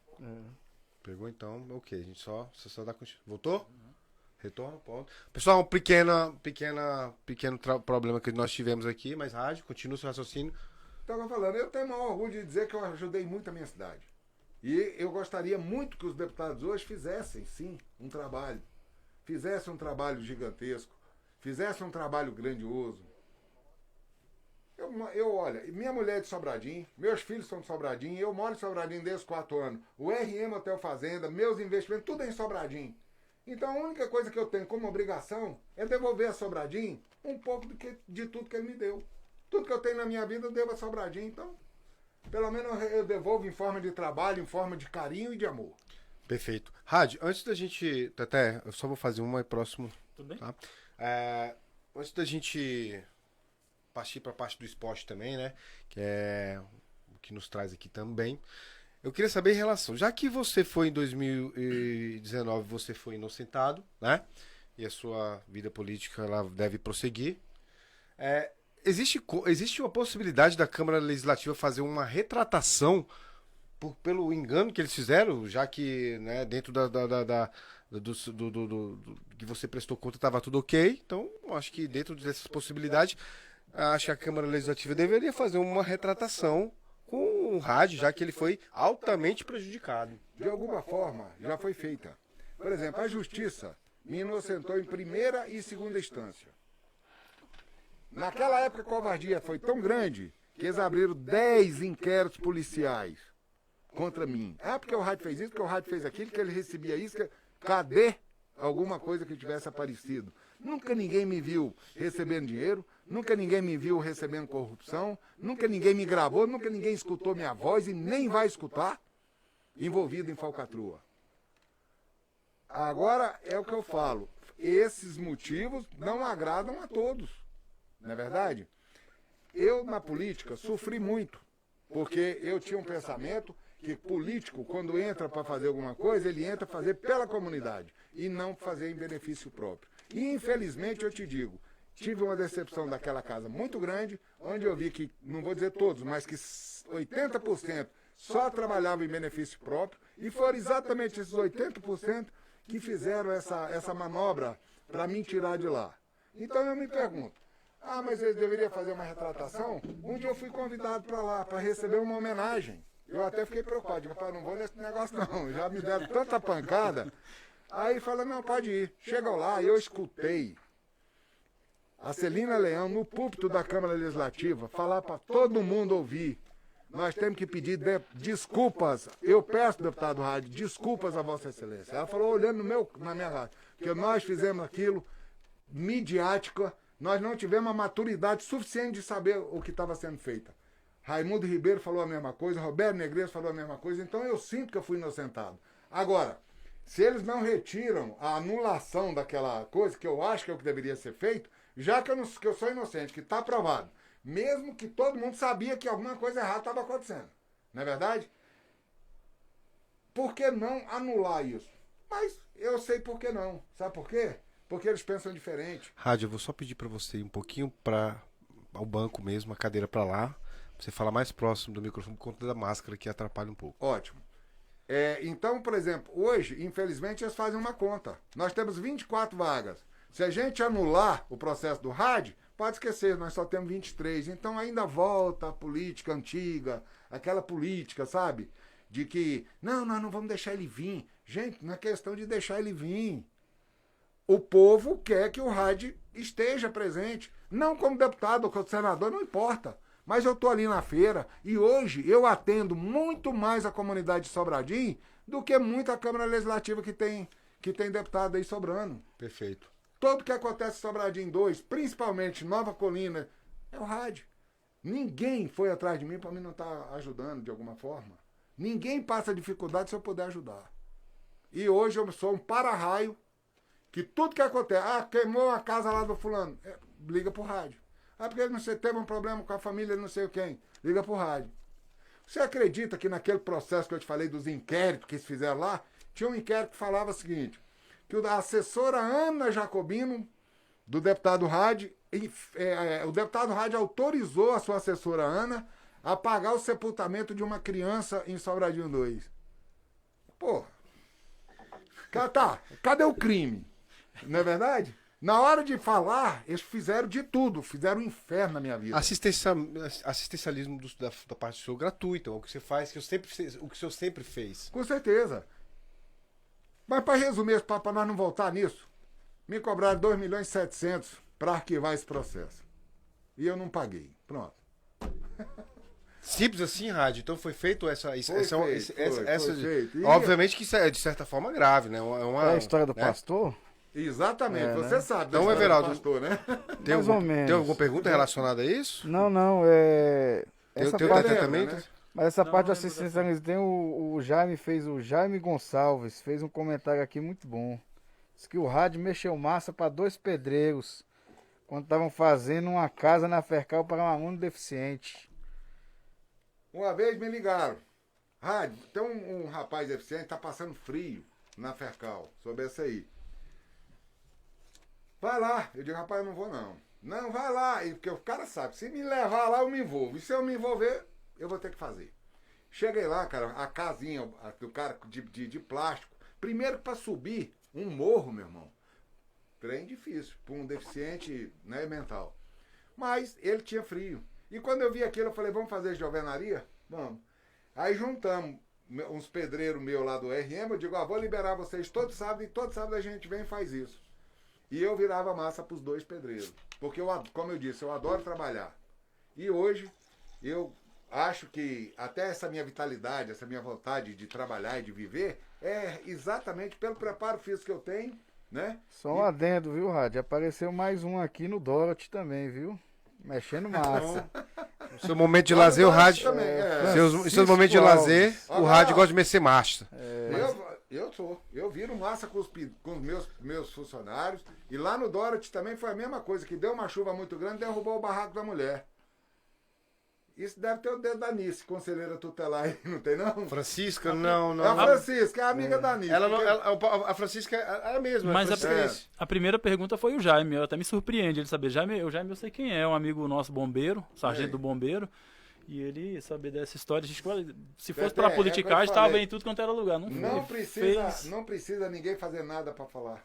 Pegou então, ok. A gente só dá continuidade. Voltou? Uhum. Retorno, ponto. Pessoal, um pequeno problema que nós tivemos aqui, mas rádio, continua o seu raciocínio. Estava falando, eu tenho o maior orgulho de dizer que eu ajudei muito a minha cidade. E eu gostaria muito que os deputados hoje fizessem, sim, um trabalho. Fizessem um trabalho gigantesco. Fizessem um trabalho grandioso. Olha, minha mulher é de Sobradinho, meus filhos são de Sobradinho, eu moro em Sobradinho desde os 4 anos. O RM Hotel Fazenda, meus investimentos, tudo é em Sobradinho. Então a única coisa que eu tenho como obrigação é devolver a Sobradinho um pouco de tudo que ele me deu. Tudo que eu tenho na minha vida eu devo a Sobradinho, então pelo menos eu devolvo em forma de trabalho, em forma de carinho e de amor. Perfeito. Rádio, antes da gente... Até, eu só vou fazer uma e próximo. Tudo bem? Tá? Antes da gente partir para a parte do esporte também, né? Que é o que nos traz aqui também. Eu queria saber em relação... Já que você foi em 2019, você foi inocentado, né? E a sua vida política ela deve prosseguir. Existe uma possibilidade da Câmara Legislativa fazer uma retratação pelo engano que eles fizeram, já que, né, dentro do que você prestou conta estava tudo ok. Então, acho que dentro dessas possibilidades, acho que a Câmara Legislativa deveria fazer uma retratação com o rádio, já que ele foi altamente prejudicado. De alguma forma, já foi feita. Por exemplo, a Justiça me inocentou em primeira e segunda instância. Naquela época a covardia foi tão grande que eles abriram 10 inquéritos policiais contra mim. Porque o rádio fez isso, porque o rádio fez aquilo, que ele recebia isso. Cadê alguma coisa que tivesse aparecido? Nunca ninguém me viu recebendo dinheiro, nunca ninguém me viu recebendo corrupção, nunca ninguém me gravou, nunca ninguém escutou minha voz e nem vai escutar envolvido em falcatrua. Agora é o que eu falo, esses motivos não agradam a todos, não é verdade? Eu, na política, sofri muito, porque eu tinha um pensamento que político, quando entra para fazer alguma coisa, ele entra para fazer pela comunidade e não fazer em benefício próprio. E, infelizmente, eu te digo, tive uma decepção daquela casa muito grande, onde eu vi que, não vou dizer todos, mas que 80% só trabalhavam em benefício próprio, e foram exatamente esses 80% que fizeram essa manobra para me tirar de lá. Então eu me pergunto, mas eles deveriam fazer uma retratação? Um dia eu fui convidado para lá, para receber uma homenagem. Eu até fiquei preocupado, digo, pai, não vou nesse negócio não, já me deram tanta pancada. Aí fala, não, pode ir. Chegou lá e eu escutei a Celina Leão, no púlpito da Câmara Legislativa, falar para todo mundo ouvir. Nós temos que pedir desculpas, eu peço, deputado Rádio, desculpas a Vossa Excelência. Ela falou, olhando na minha rádio, que nós fizemos aquilo midiática, nós não tivemos a maturidade suficiente de saber o que estava sendo feito. Raimundo Ribeiro falou a mesma coisa, Roberto Negreiros falou a mesma coisa, então eu sinto que eu fui inocentado. Agora, se eles não retiram a anulação daquela coisa, que eu acho que é o que deveria ser feito, já que eu sou inocente, que está aprovado, mesmo que todo mundo sabia que alguma coisa errada estava acontecendo, não é verdade? Por que não anular isso? Mas eu sei por que não. Sabe por quê? Porque eles pensam diferente. Rádio, eu vou só pedir para você ir um pouquinho para o banco mesmo, a cadeira para lá. Você fala mais próximo do microfone por conta da máscara que atrapalha um pouco. Ótimo. Então, por exemplo, hoje, infelizmente, eles fazem uma conta. Nós temos 24 vagas. Se a gente anular o processo do rádio, pode esquecer, nós só temos 23. Então ainda volta a política antiga, aquela política, sabe? De que, não, nós não vamos deixar ele vir. Gente, não é questão de deixar ele vir. O povo quer que o rádio esteja presente. Não como deputado ou como senador, não importa. Mas eu estou ali na feira e hoje eu atendo muito mais a comunidade de Sobradinho do que muita Câmara Legislativa que tem deputado aí sobrando. Perfeito. Tudo que acontece em Sobradinho 2, principalmente Nova Colina, é o rádio. Ninguém foi atrás de mim para mim não estar ajudando de alguma forma. Ninguém passa dificuldade se eu puder ajudar. E hoje eu sou um para-raio que tudo que acontece, queimou a casa lá do fulano, liga pro rádio. Porque não sei, teve um problema com a família, não sei quem. Liga pro rádio. Você acredita que naquele processo que eu te falei dos inquéritos que eles fizeram lá, tinha um inquérito que falava o seguinte, que a assessora Ana Jacobino, do deputado Rádio, o deputado Rádio autorizou a sua assessora Ana a pagar o sepultamento de uma criança em Sobradinho 2. Pô, cadê o crime? Não é verdade? Na hora de falar, eles fizeram de tudo, fizeram um inferno na minha vida. Assistencialismo da parte do senhor gratuito, o que você faz, o que o senhor sempre fez. Com certeza. Mas para resumir esse papo, para nós não voltar nisso, me cobraram 2.700.000 para arquivar esse processo. E eu não paguei. Pronto. Simples assim, rádio. Então foi feito essa. Foi feito. Obviamente que isso é de certa forma grave, né? É a história do né? pastor? Exatamente, você sabe Então, Everaldo, pastor, né? Mais ou menos. Tem alguma pergunta relacionada a isso? Não, essa Tem parte, também? né? mas essa Não, parte da não lembro assistência tem o Jaime Gonçalves, fez um comentário aqui muito bom. Diz que o rádio mexeu massa para 2 pedreiros quando estavam fazendo uma casa na Fercal para um aluno deficiente. Uma vez me ligaram. Rádio, tem um rapaz deficiente, tá passando frio na Fercal, sobre essa aí. Vai lá. Eu digo, rapaz, eu não vou não. Não, vai lá. Porque o cara sabe, se me levar lá, eu me envolvo. E se eu me envolver, eu vou ter que fazer. Cheguei lá, cara, a casinha do cara de plástico. Primeiro para subir um morro, meu irmão. Trem difícil, para um deficiente, né, mental. Mas ele tinha frio. E quando eu vi aquilo, eu falei, vamos fazer de alvenaria? Vamos. Aí juntamos uns pedreiros meus lá do RM, eu digo, vou liberar vocês todo sábado, e todo sábado a gente vem e faz isso. E eu virava massa para os 2 pedreiros. Porque, como eu disse, eu adoro trabalhar. E hoje, eu acho que até essa minha vitalidade, essa minha vontade de trabalhar e de viver, é exatamente pelo preparo físico que eu tenho, né? Só um adendo, viu, Rádio? Apareceu mais um aqui no Dorothy também, viu? Mexendo massa. Seu momento de lazer, o rádio. Também, Seus momentos de lazer, o rádio gosta de mexer massa. Eu viro massa com os meus funcionários. E lá no Dorothy também foi a mesma coisa, que deu uma chuva muito grande, derrubou o barraco da mulher. Isso deve ter o dedo da Nice, conselheira tutelar aí, não tem não? Francisca, não. É a Francisca, é a amiga da Nice. A Francisca é a mesma. Mas Francisca a primeira pergunta foi o Jaime. Até me surpreende ele saber. O Jaime eu sei quem é, um amigo nosso bombeiro, sargento do bombeiro. E ele saber dessa história. A gente, se fosse pra politicagem, estava em tudo quanto era lugar. Não precisa ninguém fazer nada pra falar.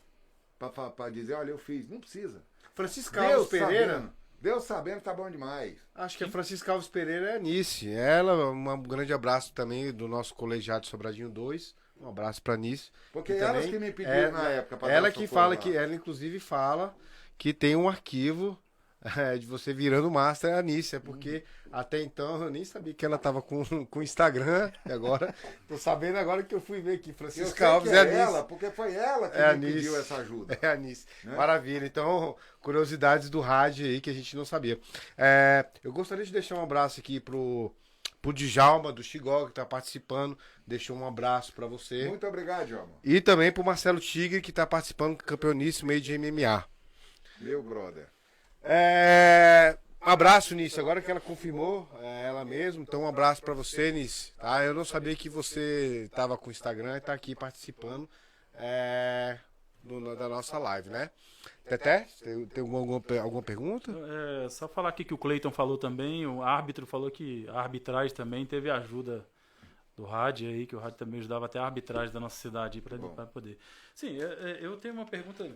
Pra dizer, olha, eu fiz. Não precisa. Francisca Alves Pereira. Deus sabendo, tá bom demais. Acho que a Francisca Alves Pereira é a Nice. Ela, um grande abraço também do nosso colegiado Sobradinho 2. Um abraço pra Nice. Porque elas que me pediram na época pra ela que fala que ela inclusive fala que tem um arquivo de você virando master a Nice. É porque até então eu nem sabia que ela tava com Instagram. E agora, tô sabendo agora que eu fui ver aqui. Francisca Alves é a Nice. Ela, porque foi ela que me pediu essa ajuda. É a Nice. Né? Maravilha. Então, curiosidades do rádio aí que a gente não sabia. Eu gostaria de deixar um abraço aqui pro Djalma, do Xigó, que tá participando. Deixou um abraço para você. Muito obrigado, Djalma. E também pro Marcelo Tigre, que tá participando do campeoníssimo aí de MMA. Meu brother. Um abraço, Nice. Agora que ela confirmou, ela mesma. Então, um abraço para você, Nice. Tá? Eu não sabia que você tava com o Instagram e tá aqui participando da nossa live, né? Teté, tem alguma pergunta? Só falar aqui que o Cleiton falou também, o árbitro falou que a arbitragem também teve ajuda do rádio aí, que o rádio também ajudava até a arbitragem da nossa cidade para poder. Sim, eu tenho uma pergunta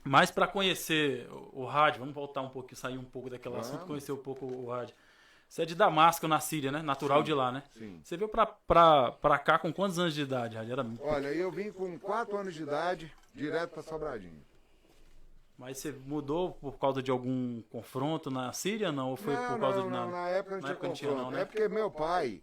mais para conhecer o rádio, vamos voltar um pouco, sair um pouco daquele assunto, conhecer um pouco o rádio. Você é de Damasco, na Síria, né? Natural de lá, né? Sim. Você veio pra cá com quantos anos de idade, rádio? Olha, eu vim com 4 anos de idade, direto para Sobradinho. Mas você mudou por causa de algum confronto na Síria, não? Ou foi por causa de nada? Na época não tinha confronto. É porque meu pai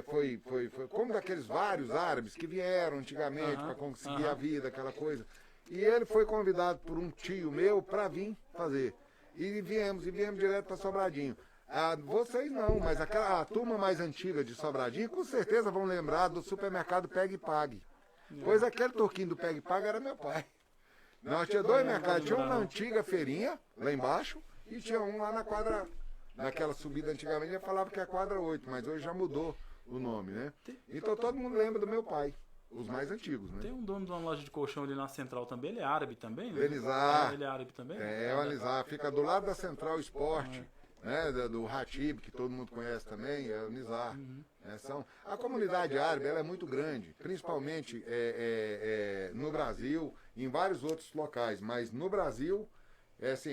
foi como daqueles vários árabes que vieram antigamente para conseguir a vida, aquela coisa. E ele foi convidado por um tio meu para vir fazer. E viemos direto para Sobradinho. Vocês não, mas a turma mais antiga de Sobradinho com certeza vão lembrar do supermercado Pega e Pague. Pois aquele turquinho do Pega e Pague era meu pai. Nós tínhamos 2 mercados, tinha um na antiga feirinha, lá embaixo, e tinha um lá na quadra, naquela subida antigamente, ele falava que é quadra 8, mas hoje já mudou o nome, né? Então todo mundo lembra do meu pai, os mais antigos, né? Tem um dono de uma loja de colchão ali na Central também, ele é árabe também? Né? Elizar. Ele é árabe também? O Elizar, fica do lado da Central Esporte. Né, do Hatib, que todo mundo conhece também, é o Nizar. A comunidade árabe ela é muito grande, principalmente no Brasil, em vários outros locais, mas no Brasil,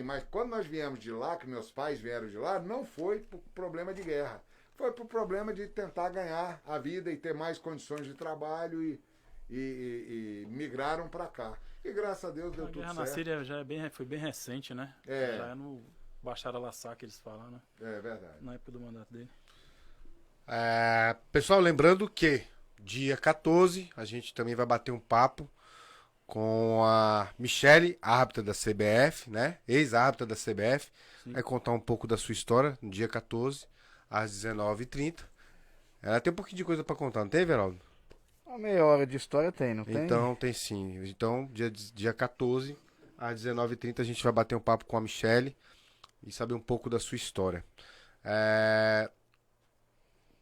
mas quando nós viemos de lá, que meus pais vieram de lá, não foi por problema de guerra, foi por problema de tentar ganhar a vida e ter mais condições de trabalho e migraram para cá. E graças a Deus deu tudo certo. A guerra na Síria foi bem recente, né? Já é Baixaram Alassá, que eles falam, né? É verdade. Na época do mandato dele. Pessoal, lembrando que dia 14 a gente também vai bater um papo com a Michele, árbitra da CBF, né? Ex-árbitra da CBF. Sim. Vai contar um pouco da sua história no dia 14, às 19h30. Ela tem um pouquinho de coisa pra contar, não tem, Veraldo? Uma meia hora de história tem, não tem? Então, tem sim. Então, dia 14, às 19h30, a gente vai bater um papo com a Michele e saber um pouco da sua história.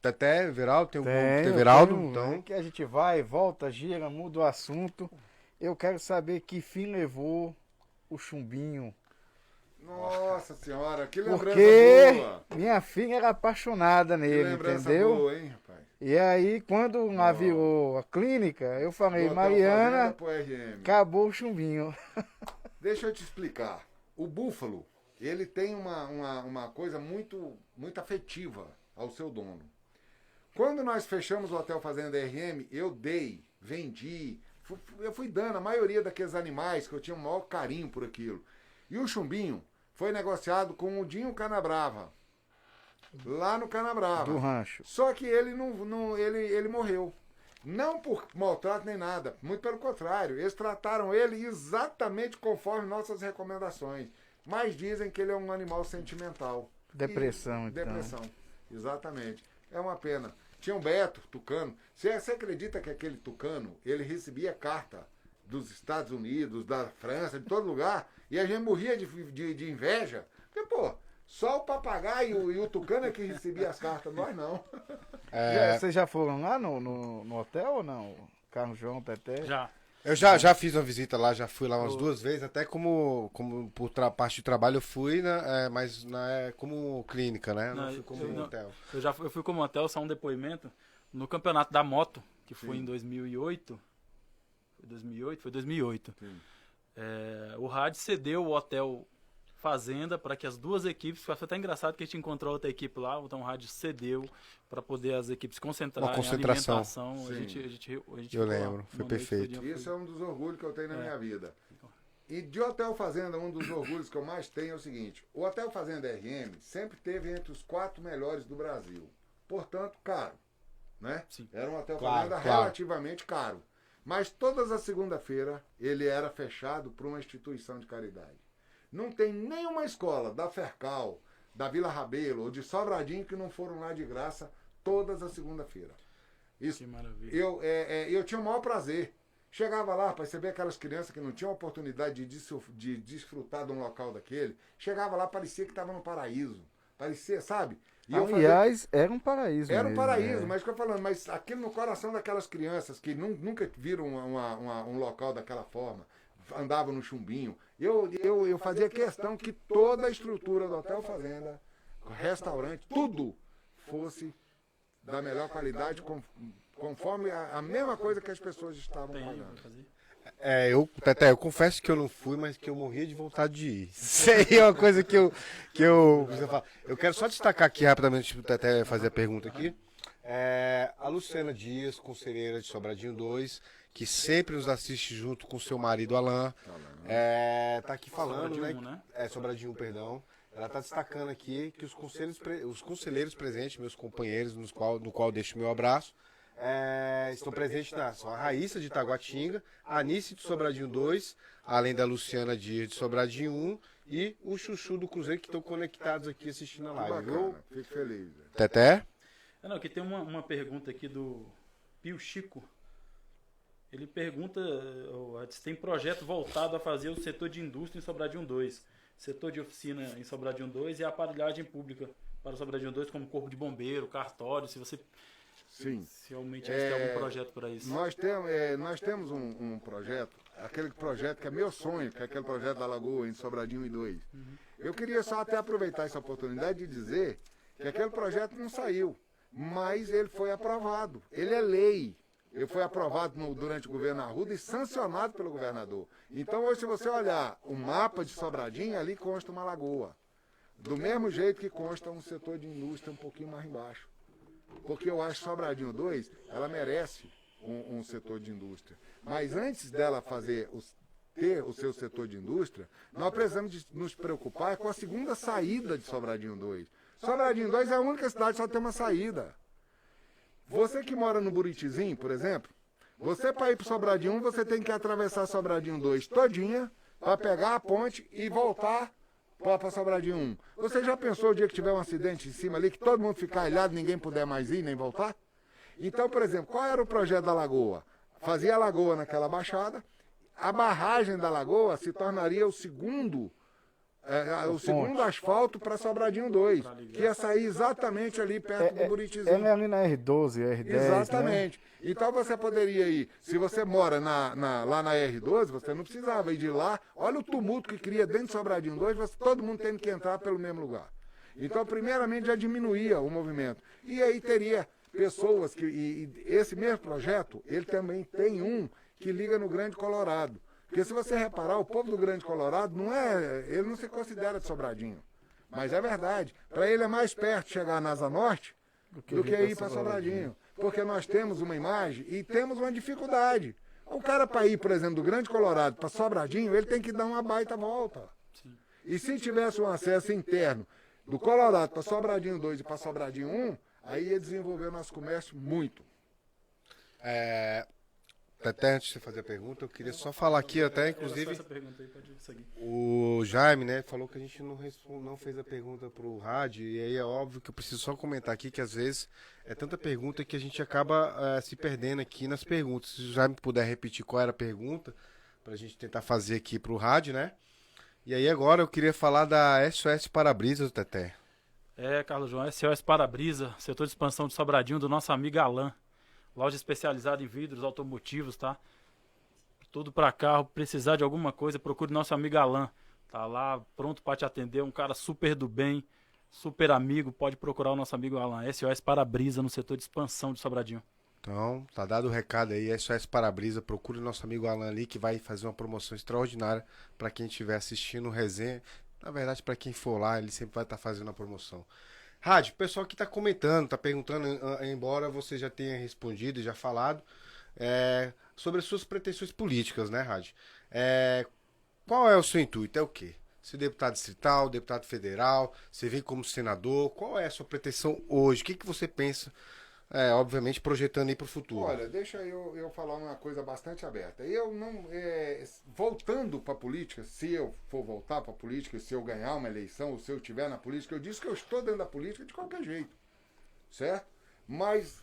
Teté, Veraldo, tem um Veraldo, então... Que a gente vai, volta, gira, muda o assunto. Eu quero saber que fim levou o chumbinho. Nossa senhora, que lembrança Porque boa. minha filha era apaixonada Que nele, lembrança entendeu? boa, hein, rapaz? E aí, quando lá virou a clínica, eu falei, Do Hotel Mariana, Fazenda pro RM. acabou o chumbinho. Deixa eu te explicar. O búfalo, ele tem uma coisa muito afetiva ao seu dono. Quando nós fechamos o Hotel Fazenda RM, eu vendi, eu fui dando a maioria daqueles animais que eu tinha o maior carinho por aquilo. E o chumbinho foi negociado com o Dinho Canabrava, lá no Canabrava. Do rancho. Só que ele ele morreu. Não por maltrato nem nada, muito pelo contrário. Eles trataram ele exatamente conforme nossas recomendações. Mas dizem que ele é um animal sentimental. Depressão, então. Depressão, exatamente. É uma pena. Tinha um Beto, tucano. Você acredita que aquele tucano, ele recebia carta dos Estados Unidos, da França, de todo lugar, e a gente morria de inveja? Porque, pô, só o papagaio e o tucano é que recebia as cartas, nós não. Vocês já foram lá no hotel ou não? Carlos João, Teté? Já. Eu já fiz uma visita lá, já fui lá umas 2 vezes, até como por parte de trabalho eu fui, né, mas como clínica, né? Não fui como hotel. Eu fui como hotel, só um depoimento, no campeonato da moto, que foi em 2008. Foi 2008. O rádio cedeu o hotel Fazenda para que as duas equipes, foi até engraçado que a gente encontrou outra equipe lá, então o rádio cedeu para poder as equipes concentrarem Uma concentração. alimentação. A gente Eu lembro, foi perfeito. Isso é um dos orgulhos que eu tenho na minha vida. E de Hotel Fazenda, um dos orgulhos que eu mais tenho é o seguinte: o Hotel Fazenda RM sempre teve entre os 4 melhores do Brasil. Portanto, caro. Né? Sim. Era um Hotel Claro, Fazenda claro. relativamente caro. Mas todas as segunda-feiras ele era fechado por uma instituição de caridade. Não tem nenhuma escola da Fercal, da Vila Rabelo ou de Sobradinho que não foram lá de graça todas as segunda-feiras. Isso. Que maravilha. Eu tinha o maior prazer. Chegava lá, para você ver aquelas crianças que não tinham oportunidade de desfrutar de um local daquele. Chegava lá, parecia que estava no paraíso. Parecia, sabe? E Aliás, era um paraíso. era um mesmo, paraíso, né? mas o que eu tô falando, mas aquilo no coração daquelas crianças que nunca viram um local daquela forma, andavam no chumbinho. Eu fazia questão que toda a estrutura do Hotel Fazenda, restaurante, tudo fosse da melhor qualidade, conforme a mesma coisa que as pessoas estavam pagando. Teté, eu confesso que eu não fui, mas que eu morria de vontade de ir. Isso aí é uma coisa que eu quero só destacar aqui rapidamente, o Teté fazer a pergunta aqui. A Luciana Dias, conselheira de Sobradinho 2, que sempre nos assiste junto com seu marido Alain, tá aqui falando, Sobradinho, né? né? Sobradinho, perdão. Ela está destacando aqui que os conselheiros presentes, meus companheiros, no qual eu deixo meu abraço, estão presentes são a Raíssa de Taguatinga, a Anice de Sobradinho 2, além da Luciana Dias de Sobradinho 1 e o Chuchu do Cruzeiro, que estão conectados aqui assistindo a live, viu? Fico feliz. Teté? Não, aqui tem uma pergunta aqui do Pio Chico. Ele pergunta se tem projeto voltado a fazer o setor de indústria em Sobradinho 2, setor de oficina em Sobradinho 2 e a aparelhagem pública para Sobradinho 2, como corpo de bombeiro, cartório, se você... Sim. Se realmente tem algum projeto para isso. Nós temos um projeto, aquele projeto que é meu sonho, que é aquele projeto da Lagoa, em Sobradinho 2. Eu queria só até aproveitar essa oportunidade de dizer que aquele projeto não saiu, mas ele foi aprovado. Ele é lei. Ele foi aprovado durante o governo Arruda e sancionado pelo governador. Então, hoje, se você olhar o mapa de Sobradinho, ali consta uma lagoa. Do mesmo jeito que consta um setor de indústria um pouquinho mais embaixo. Porque eu acho que Sobradinho 2, ela merece um setor de indústria. Mas antes dela fazer ter o seu setor de indústria, nós precisamos de nos preocupar com a segunda saída de Sobradinho 2. Sobradinho 2 é a única cidade que só tem uma saída. Você que mora no Buritizinho, por exemplo, você para ir para Sobradinho 1, você tem que atravessar Sobradinho 2 todinha para pegar a ponte e voltar para Sobradinho 1. Você já pensou o dia que tiver um acidente em cima ali, que todo mundo ficar ilhado, ninguém puder mais ir nem voltar? Então, por exemplo, qual era o projeto da lagoa? Fazia a lagoa naquela baixada, a barragem da lagoa se tornaria o segundo asfalto para Sobradinho 2, que ia sair exatamente ali perto do Buritizinho. É ali na R12, R10, exatamente. Né? Então você poderia ir, se você mora lá na R12, você não precisava ir de lá. Olha o tumulto que cria dentro de Sobradinho 2, todo mundo tendo que entrar pelo mesmo lugar. Então, primeiramente, já diminuía o movimento. E aí teria pessoas que... E esse mesmo projeto, ele também tem um que liga no Grande Colorado. Porque se você reparar, o povo do Grande Colorado ele não se considera de Sobradinho. Mas é verdade. Para ele é mais perto chegar na Asa Norte do que ir para Sobradinho. Porque nós temos uma imagem e temos uma dificuldade. O cara para ir, por exemplo, do Grande Colorado para Sobradinho, ele tem que dar uma baita volta. E se tivesse um acesso interno do Colorado para Sobradinho 2 e para Sobradinho 1, aí ia desenvolver o nosso comércio muito. Até antes de você fazer a pergunta, eu queria só falar aqui, até inclusive, o Jaime, né, falou que a gente não fez a pergunta pro rádio, e aí é óbvio que eu preciso só comentar aqui que às vezes é tanta pergunta que a gente acaba se perdendo aqui nas perguntas. Se o Jaime puder repetir qual era a pergunta, pra gente tentar fazer aqui pro rádio, né? E aí agora eu queria falar da SOS Para-Brisa do Teté. Carlos João, SOS Para-Brisa, setor de expansão de Sobradinho, do nosso amigo Alan. Loja especializada em vidros automotivos, tá? Tudo para carro, precisar de alguma coisa, procure nosso amigo Alan. Tá lá pronto para te atender, um cara super do bem, super amigo, pode procurar o nosso amigo Alan. SOS Para-Brisa no setor de expansão de Sobradinho. Então, tá dado o recado aí, SOS Para-Brisa, procure o nosso amigo Alan ali, que vai fazer uma promoção extraordinária para quem estiver assistindo o resenha. Na verdade, para quem for lá, ele sempre vai estar fazendo a promoção. Rádio, o pessoal que está comentando, está perguntando, embora você já tenha respondido e já falado, sobre as suas pretensões políticas, né, Rádio? Qual é o seu intuito? É o quê? Se deputado distrital, deputado federal, você vem como senador, qual é a sua pretensão hoje? O que você pensa, obviamente, projetando aí para o futuro? Olha, deixa eu falar uma coisa bastante aberta. Eu não, voltando para a política, se eu for voltar para a política, se eu ganhar uma eleição, ou se eu estiver na política, eu disse que eu estou dentro da política de qualquer jeito, certo? Mas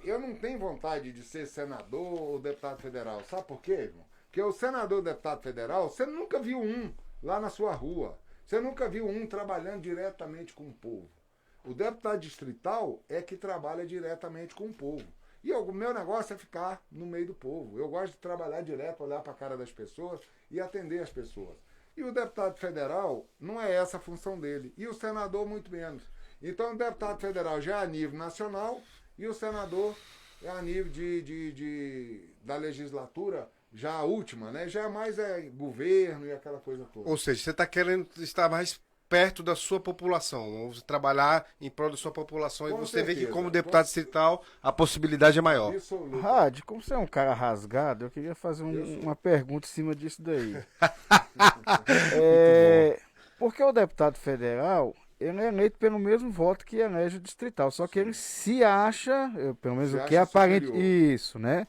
eu não tenho vontade de ser senador ou deputado federal. Sabe por quê, irmão? Porque o senador ou deputado federal, você nunca viu um lá na sua rua. Você nunca viu um trabalhando diretamente com o povo. O deputado distrital é que trabalha diretamente com o povo. E o meu negócio é ficar no meio do povo. Eu gosto de trabalhar direto, olhar para a cara das pessoas e atender as pessoas. E o deputado federal não é essa a função dele. E o senador muito menos. Então o deputado federal já é a nível nacional e o senador é a nível da legislatura, já a última, né? Já mais governo e aquela coisa toda. Ou seja, você está querendo estar mais perto da sua população, você trabalhar em prol da sua população e você vê que como deputado distrital a possibilidade é maior. Rádio, como você é um cara rasgado, eu queria fazer uma pergunta em cima disso daí. Porque o deputado federal, ele é eleito pelo mesmo voto que elege o distrital, só que ele se acha, pelo menos o que é aparente, isso, né?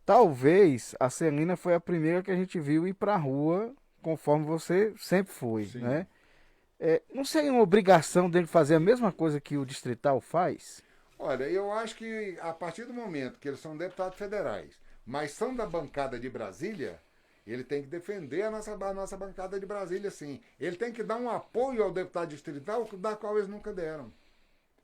Talvez a Celina foi a primeira que a gente viu ir pra rua, conforme você sempre foi, sim, né? Não seria uma obrigação dele fazer a mesma coisa que o distrital faz? Olha, eu acho que a partir do momento que eles são deputados federais, mas são da bancada de Brasília, ele tem que defender a nossa bancada de Brasília, sim. Ele tem que dar um apoio ao deputado distrital, da qual eles nunca deram.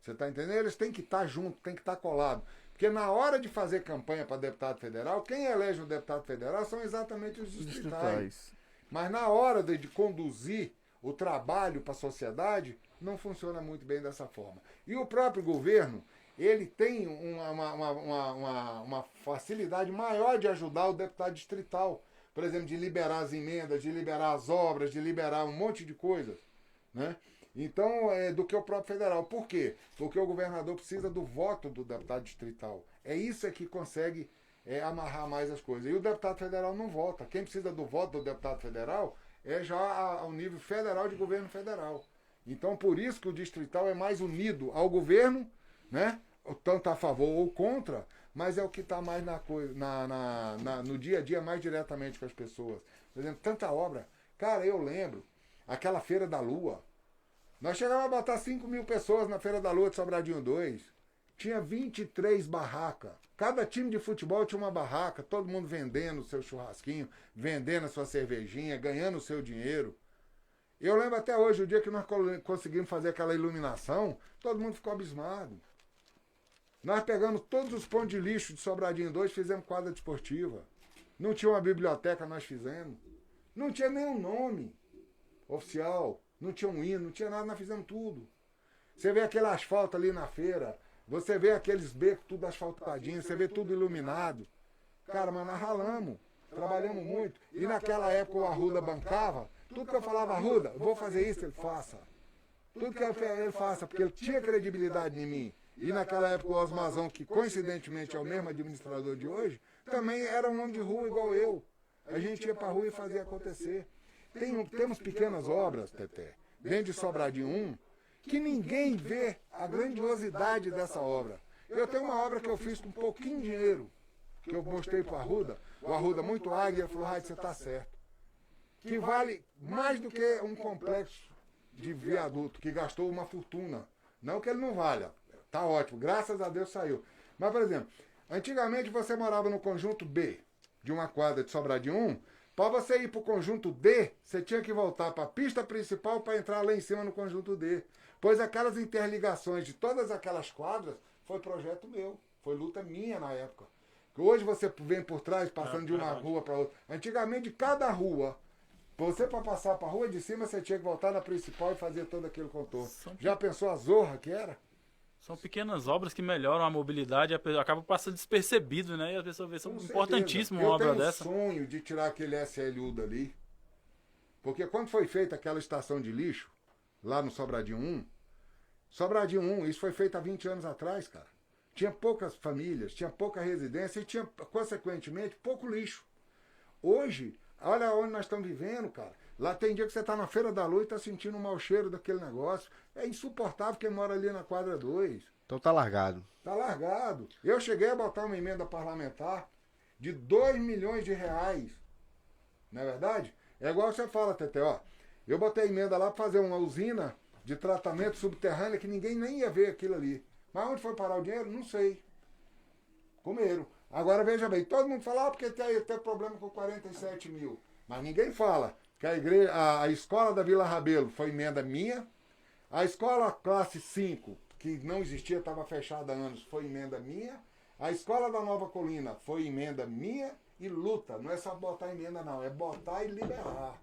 Você está entendendo? Eles têm que estar juntos, têm que estar colados. Porque na hora de fazer campanha para deputado federal, quem elege o deputado federal são exatamente os distritais. Mas na hora de conduzir o trabalho para a sociedade, não funciona muito bem dessa forma. E o próprio governo, ele tem uma facilidade maior de ajudar o deputado distrital. Por exemplo, de liberar as emendas, de liberar as obras, de liberar um monte de coisas, né? Então, do que o próprio federal. Por quê? Porque o governador precisa do voto do deputado distrital. É isso que consegue amarrar mais as coisas. E o deputado federal não vota. Quem precisa do voto do deputado federal é já ao nível federal de governo federal. Então, por isso que o distrital é mais unido ao governo, né? Tanto a favor ou contra, mas é o que está mais no dia a dia, mais diretamente com as pessoas. Por exemplo, tanta obra. Cara, eu lembro, aquela Feira da Lua. Nós chegávamos a botar 5 mil pessoas na Feira da Lua de Sobradinho 2. Tinha 23 barracas. Cada time de futebol tinha uma barraca, todo mundo vendendo o seu churrasquinho, vendendo a sua cervejinha, ganhando o seu dinheiro. Eu lembro até hoje, o dia que nós conseguimos fazer aquela iluminação, todo mundo ficou abismado. Nós pegamos todos os pontos de lixo de Sobradinho 2 e fizemos quadra desportiva. Não tinha uma biblioteca, nós fizemos. Não tinha nenhum nome oficial, não tinha um hino, não tinha nada, nós fizemos tudo. Você vê aquele asfalto ali na feira, você vê aqueles becos tudo asfaltadinho, você vê tudo iluminado. Cara, mas nós ralamos, trabalhamos muito. E naquela época o Arruda bancava, tudo que eu falava, Arruda, vou fazer isso, ele faça. Tudo que ele faça, porque ele tinha credibilidade em mim. E naquela época o Osmazão, que coincidentemente é o mesmo administrador de hoje, também era um homem de rua igual eu. A gente ia pra rua e fazia acontecer. Temos pequenas obras, Teté, dentro de Sobradinho 1, que ninguém vê a grandiosidade dessa obra. Eu tenho uma obra que eu fiz com um pouquinho de dinheiro, que eu mostrei pro Arruda. O Arruda, muito águia, falou, Raid, você tá certo. Que vale mais do que um complexo de viaduto, que gastou uma fortuna. Não que ele não valha. Tá ótimo, graças a Deus saiu. Mas, por exemplo, antigamente você morava no conjunto B de uma quadra de Sobradinho 1. Para você ir para o conjunto D, você tinha que voltar para a pista principal para entrar lá em cima no conjunto D. Pois aquelas interligações de todas aquelas quadras foi projeto meu, foi luta minha na época. Hoje você vem por trás, passando de uma rua para outra. Antigamente, cada rua, você para passar para a rua de cima, você tinha que voltar na principal e fazer todo aquele contorno. Já pensou a zorra que era? São pequenas obras que melhoram a mobilidade e acabam passando despercebido, né? E as pessoas veem, são importantíssimas uma obra dessa. Eu tenho um sonho de tirar aquele SLU dali. Porque quando foi feita aquela estação de lixo, lá no Sobradinho 1, Sobradinho 1, isso foi feito há 20 anos atrás, cara. Tinha poucas famílias, tinha pouca residência e tinha, consequentemente, pouco lixo. Hoje, olha onde nós estamos vivendo, cara. Lá tem dia que você está na Feira da Lua e está sentindo um mau cheiro daquele negócio. É insuportável quem mora ali na quadra 2. Então tá largado. Tá largado. Eu cheguei a botar uma emenda parlamentar de 2 milhões de reais. Não é verdade? É igual você fala, Tete, ó. Eu botei emenda lá para fazer uma usina de tratamento subterrâneo que ninguém nem ia ver aquilo ali. Mas onde foi parar o dinheiro? Não sei. Comeram. Agora veja bem, todo mundo fala, porque tem problema com 47 mil. Mas ninguém fala que a escola da Vila Rabelo foi emenda minha, a escola classe 5, que não existia, estava fechada há anos, foi emenda minha, a escola da Nova Colina foi emenda minha e luta. Não é só botar emenda não, é botar e liberar.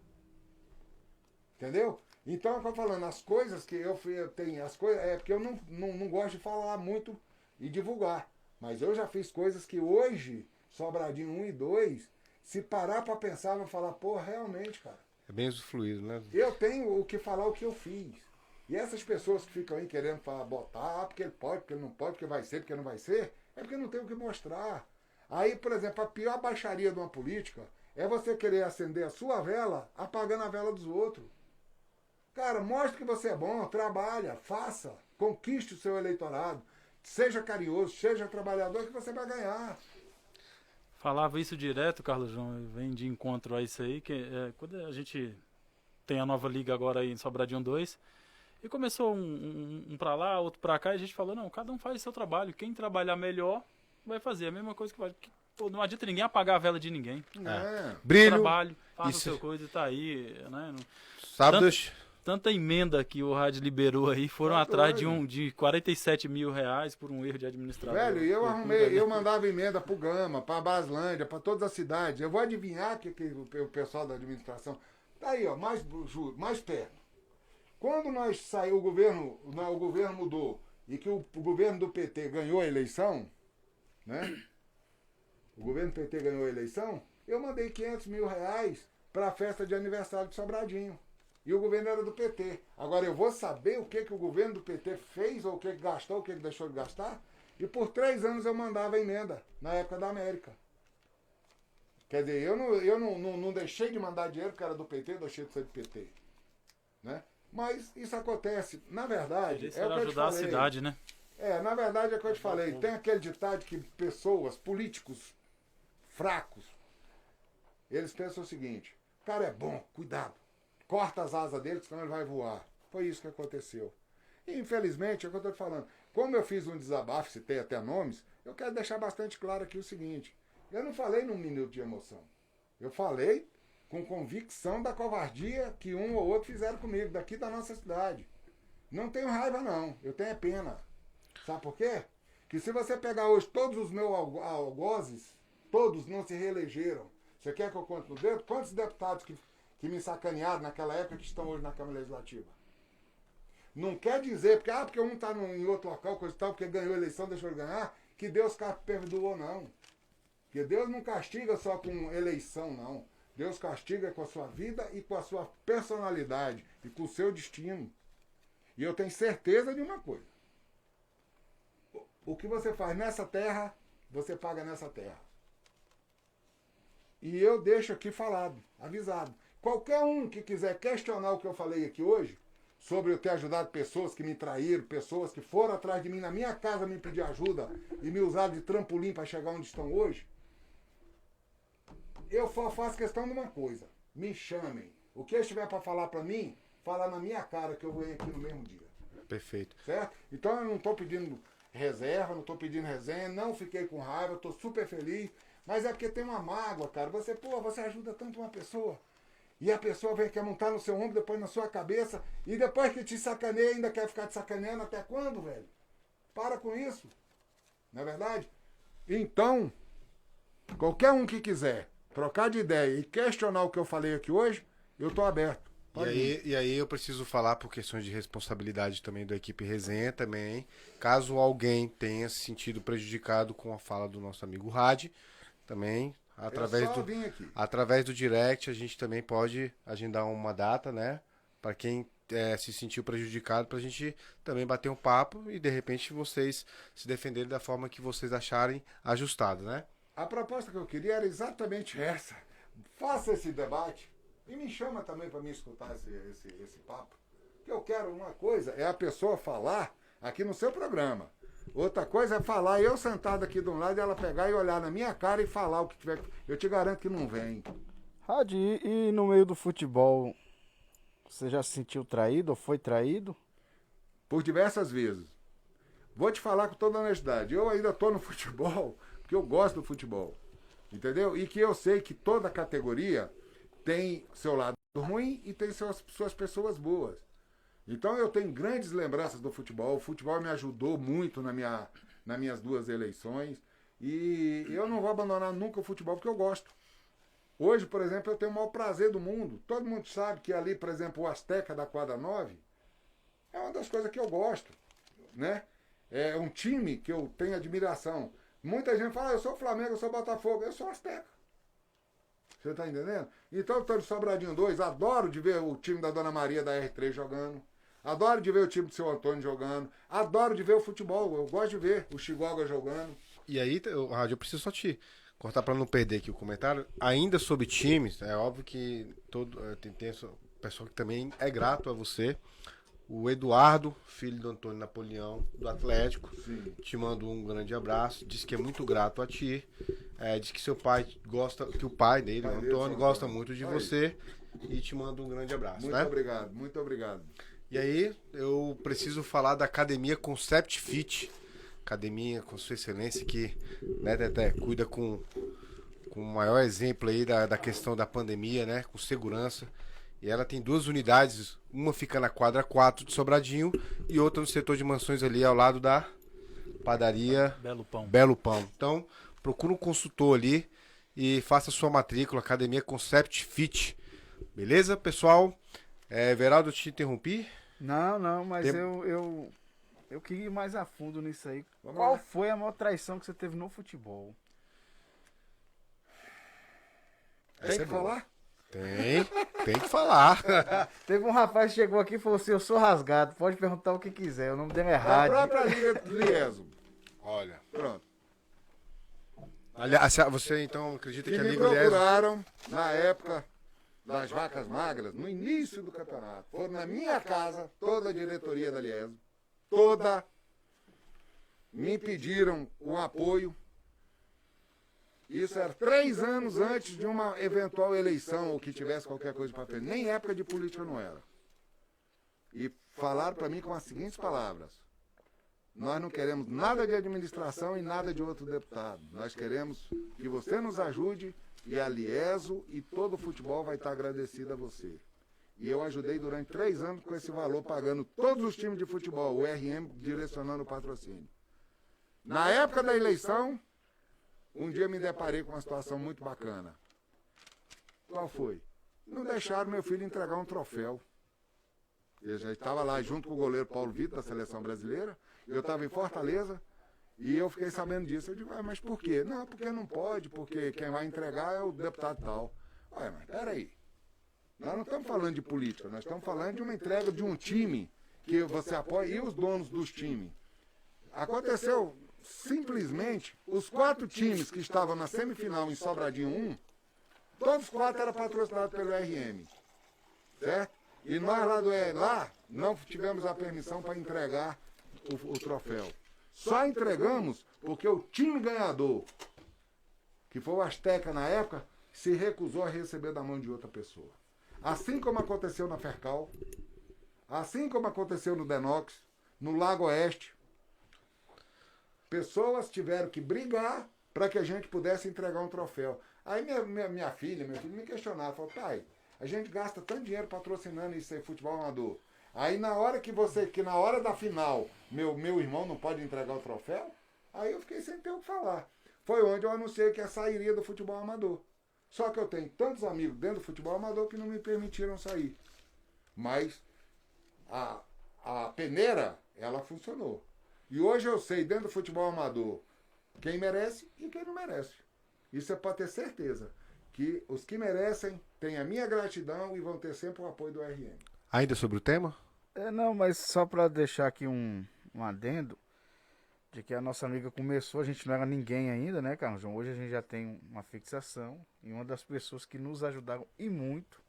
Entendeu? Então, eu estou falando, as coisas que eu tenho, as coisas, é porque eu não gosto de falar muito e divulgar. Mas eu já fiz coisas que hoje, Sobradinho 1 e 2, se parar para pensar, vai falar, pô, realmente, cara. É bem fluido, né? Eu tenho o que falar o que eu fiz. E essas pessoas que ficam aí querendo falar, botar, porque ele pode, porque ele não pode, porque vai ser, porque não vai ser, é porque não tem o que mostrar. Aí, por exemplo, a pior baixaria de uma política é você querer acender a sua vela apagando a vela dos outros. Cara, mostre que você é bom, trabalha, faça, conquiste o seu eleitorado, seja carinhoso, seja trabalhador, que você vai ganhar. Falava isso direto, Carlos João, vem de encontro a isso aí, que quando a gente tem a nova liga agora aí em Sobradinho 2, e começou um pra lá, outro pra cá, e a gente falou, não, cada um faz o seu trabalho, quem trabalhar melhor vai fazer a mesma coisa que vai. Pô, não adianta ninguém apagar a vela de ninguém. Brilho. Trabalho, faça Isso. o seu coisa e tá aí, né? Sábados. Tanta emenda que o rádio liberou aí, foram atrás de 47 mil reais por um erro de administração. Velho, eu mandava emenda pro Gama, pra Baslândia, pra todas as cidades. Eu vou adivinhar que o pessoal da administração tá aí, ó, mais perto. Quando nós saiu o governo mudou e que o governo do PT ganhou a eleição, né? O governo do PT ganhou a eleição, eu mandei 500 mil reais pra festa de aniversário de Sobradinho. E o governo era do PT. Agora eu vou saber o que o governo do PT fez, ou o que gastou, o que deixou de gastar. E por 3 anos eu mandava emenda, na época da América. Quer dizer, eu não deixei de mandar dinheiro porque era do PT, deixei de ser do PT. Né? Mas isso acontece. Na verdade, é o que eu te falei. Ajudar a cidade, né? Na verdade é o que eu te falei. Tem aquele ditado que pessoas, políticos fracos, eles pensam o seguinte: o cara é bom, cuidado. Corta as asas dele, senão ele vai voar. Foi isso que aconteceu. E infelizmente, é o que eu estou te falando. Como eu fiz um desabafo, citei até nomes, eu quero deixar bastante claro aqui o seguinte: eu não falei num minuto de emoção. Eu falei com convicção da covardia que um ou outro fizeram comigo, daqui da nossa cidade. Não tenho raiva, não. Eu tenho pena. Sabe por quê? Que se você pegar hoje todos os meus algozes, todos não se reelegeram. Você quer que eu conte no dedo? Quantos deputados que me sacanearam naquela época que estão hoje na Câmara Legislativa? Não quer dizer, porque um está em outro local, coisa e tal, porque ganhou a eleição, deixou ele ganhar, que Deus perdoou, não. Porque Deus não castiga só com eleição, não. Deus castiga com a sua vida e com a sua personalidade e com o seu destino. E eu tenho certeza de uma coisa. O que você faz nessa terra, você paga nessa terra. E eu deixo aqui falado, avisado. Qualquer um que quiser questionar o que eu falei aqui hoje, sobre eu ter ajudado pessoas que me traíram, pessoas que foram atrás de mim na minha casa me pedir ajuda e me usaram de trampolim para chegar onde estão hoje, eu só faço questão de uma coisa: me chamem. O que eles tiver para falar para mim, fala na minha cara que eu venho aqui no mesmo dia. Perfeito. Certo? Então eu não estou pedindo reserva, não estou pedindo resenha, não fiquei com raiva, estou super feliz, mas é porque tem uma mágoa, cara. Você ajuda tanto uma pessoa. E a pessoa vem quer montar no seu ombro, depois na sua cabeça, e depois que te sacaneia, ainda quer ficar te sacaneando até quando, velho? Para com isso. Não é verdade? Então, qualquer um que quiser trocar de ideia e questionar o que eu falei aqui hoje, eu estou aberto. E aí eu preciso falar por questões de responsabilidade também da equipe Resenha também. Caso alguém tenha se sentido prejudicado com a fala do nosso amigo Rad, também através do direct a gente também pode agendar uma data, né? Para quem se sentiu prejudicado, para a gente também bater um papo e de repente vocês se defenderem da forma que vocês acharem ajustado, né? A proposta que eu queria era exatamente essa. Faça esse debate e me chama também para me escutar esse papo. Que eu quero uma coisa, é a pessoa falar aqui no seu programa. Outra coisa é falar, eu sentado aqui de um lado e ela pegar e olhar na minha cara e falar o que tiver. Eu te garanto que não vem. Rad, e no meio do futebol, você já se sentiu traído ou foi traído? Por diversas vezes. Vou te falar com toda honestidade. Eu ainda estou no futebol porque eu gosto do futebol. Entendeu? E que eu sei que toda categoria tem seu lado ruim e tem suas pessoas boas. Então eu tenho grandes lembranças do futebol. O futebol me ajudou muito nas minhas 2 eleições. E eu não vou abandonar nunca o futebol porque eu gosto. Hoje, por exemplo, eu tenho o maior prazer do mundo. Todo mundo sabe que ali, por exemplo, o Azteca da quadra 9 é uma das coisas que eu gosto. Né? É um time que eu tenho admiração. Muita gente fala, eu sou Flamengo, eu sou Botafogo. Eu sou Azteca. Você tá entendendo? Então eu tô de Sobradinho 2, adoro de ver o time da Dona Maria da R3 jogando. Adoro de ver o time do seu Antônio jogando. Adoro de ver o futebol. Eu gosto de ver o Chigoga jogando. E aí, Rádio, eu preciso só te cortar para não perder aqui o comentário. Ainda sobre times, é óbvio que tem essa pessoa que também é grato a você. O Eduardo, filho do Antônio Napoleão, do Atlético, Sim. Te manda um grande abraço. Diz que é muito grato a ti. Diz que seu pai gosta, que o pai dele, o Antônio, gosta muito de você. E te manda um grande abraço. Muito obrigado, muito obrigado. E aí, eu preciso falar da Academia Concept Fit. Academia com sua excelência que, né, Teté, cuida com o maior exemplo aí da questão da pandemia, né, com segurança. E ela tem 2 unidades, uma fica na quadra 4 de Sobradinho e outra no setor de mansões ali ao lado da padaria Belo Pão. Então, procura um consultor ali e faça sua matrícula, Academia Concept Fit. Beleza, pessoal? Veraldo, eu te interrompi? Não, mas eu queria ir mais a fundo nisso aí. Qual foi a maior traição que você teve no futebol? Tem que falar? Tem que falar. Teve um rapaz que chegou aqui e falou assim, eu sou rasgado, pode perguntar o que quiser, o nome dele é A Rádio. própria Liga Lieso. Olha, Pronto. Aliás, você então acredita que E a me Liga Liesa... procuraram na época das vacas magras, no início do campeonato. Foram na minha casa, toda a diretoria da Lieso, toda, me pediram um apoio. Isso era 3 anos antes de uma eventual eleição ou que tivesse qualquer coisa para frente. Nem época de política não era. E falaram para mim com as seguintes palavras: nós não queremos nada de administração e nada de outro deputado. Nós queremos que você nos ajude e a Lieso e todo o futebol vai estar agradecido a você. E eu ajudei durante 3 anos com esse valor, pagando todos os times de futebol, o RM direcionando o patrocínio. Na época da eleição, um dia me deparei com uma situação muito bacana. Qual foi? Não deixaram meu filho entregar um troféu. Eu já estava lá junto com o goleiro Paulo Vitor, da seleção brasileira. Eu estava em Fortaleza e eu fiquei sabendo disso. Eu digo, mas por quê? Não, porque não pode, porque quem vai entregar é o deputado tal. Ué, mas peraí. Nós não estamos falando de política, nós estamos falando de uma entrega de um time que você apoia e os donos dos times. Aconteceu simplesmente, os 4 times que estavam na semifinal em Sobradinho 1, todos os 4 eram patrocinados pelo RM. Certo? E nós lá não tivemos a permissão para entregar o troféu. Só entregamos porque o time ganhador, que foi o Azteca na época, se recusou a receber da mão de outra pessoa. Assim como aconteceu na Fercal, assim como aconteceu no Denox, no Lago Oeste, pessoas tiveram que brigar para que a gente pudesse entregar um troféu. Aí minha filha, meu filho me questionava, falou, pai, a gente gasta tanto dinheiro patrocinando isso aí, futebol amador. Aí na hora na hora da final, meu irmão não pode entregar o troféu, aí eu fiquei sem ter o que falar. Foi onde eu anunciei que sairia do futebol amador. Só que eu tenho tantos amigos dentro do futebol amador que não me permitiram sair. Mas a peneira, ela funcionou. E hoje eu sei, dentro do futebol amador, quem merece e quem não merece. Isso é para ter certeza. Que os que merecem têm a minha gratidão e vão ter sempre o apoio do RM. Ainda sobre o tema? Não, mas só para deixar aqui um adendo, de que a nossa amiga começou, a gente não era ninguém ainda, né, Carlos João? Hoje a gente já tem uma fixação e uma das pessoas que nos ajudaram e muito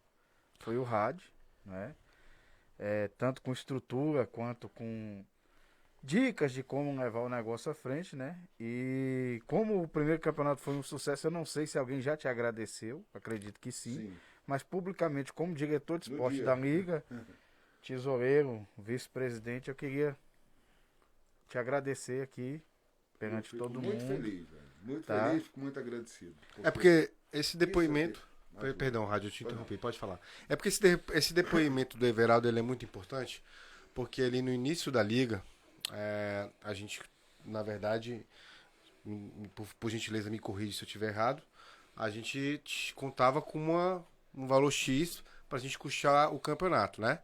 foi o RAD, né? Tanto com estrutura quanto com dicas de como levar o negócio à frente, né? E como o primeiro campeonato foi um sucesso, eu não sei se alguém já te agradeceu, acredito que sim. Mas publicamente, como diretor de esporte da Liga, tesoureiro, vice-presidente, eu queria te agradecer aqui perante todo mundo. Muito feliz, velho. Muito feliz, fico muito agradecido. É porque esse depoimento... Perdão, Rádio, eu te interrompi, pode falar. É porque esse depoimento do Everaldo ele é muito importante, porque ali no início da Liga, a gente, na verdade, por gentileza me corrija se eu estiver errado, a gente contava com um valor X para a gente custear o campeonato, né?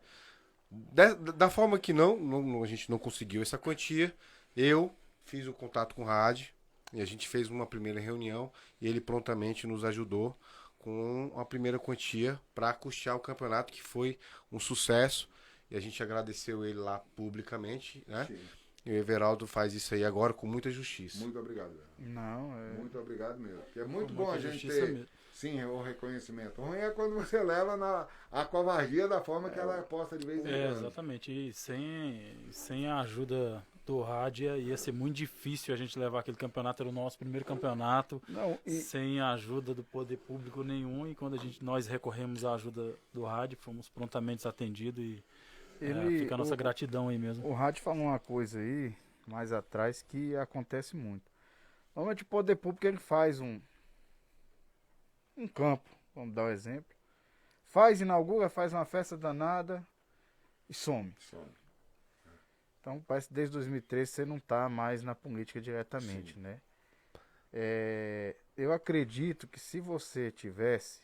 Da forma que a gente não conseguiu essa quantia, eu fiz o contato com o Rádio e a gente fez uma primeira reunião e ele prontamente nos ajudou com uma primeira quantia para custear o campeonato, que foi um sucesso. E a gente agradeceu ele lá publicamente, né? Sim. E o Everaldo faz isso aí agora com muita justiça. Muito obrigado, velho. Não, Muito obrigado mesmo. Porque é muito bom a gente ter, sim, o reconhecimento. O ruim é quando você leva a covardia da forma que ela é posta de vez em quando. Exatamente. E sem a ajuda do Rádio ia ser muito difícil a gente levar aquele campeonato, era o nosso primeiro campeonato, sem a ajuda do poder público nenhum. E quando nós recorremos à ajuda do Rádio, fomos prontamente atendidos e fica a nossa gratidão aí mesmo. O Rádio falou uma coisa aí, mais atrás, que acontece muito. Normalmente o poder público ele faz um campo, vamos dar um exemplo, inaugura, faz uma festa danada e some. Então parece que desde 2013 você não está mais na política diretamente, né? Eu acredito que se você tivesse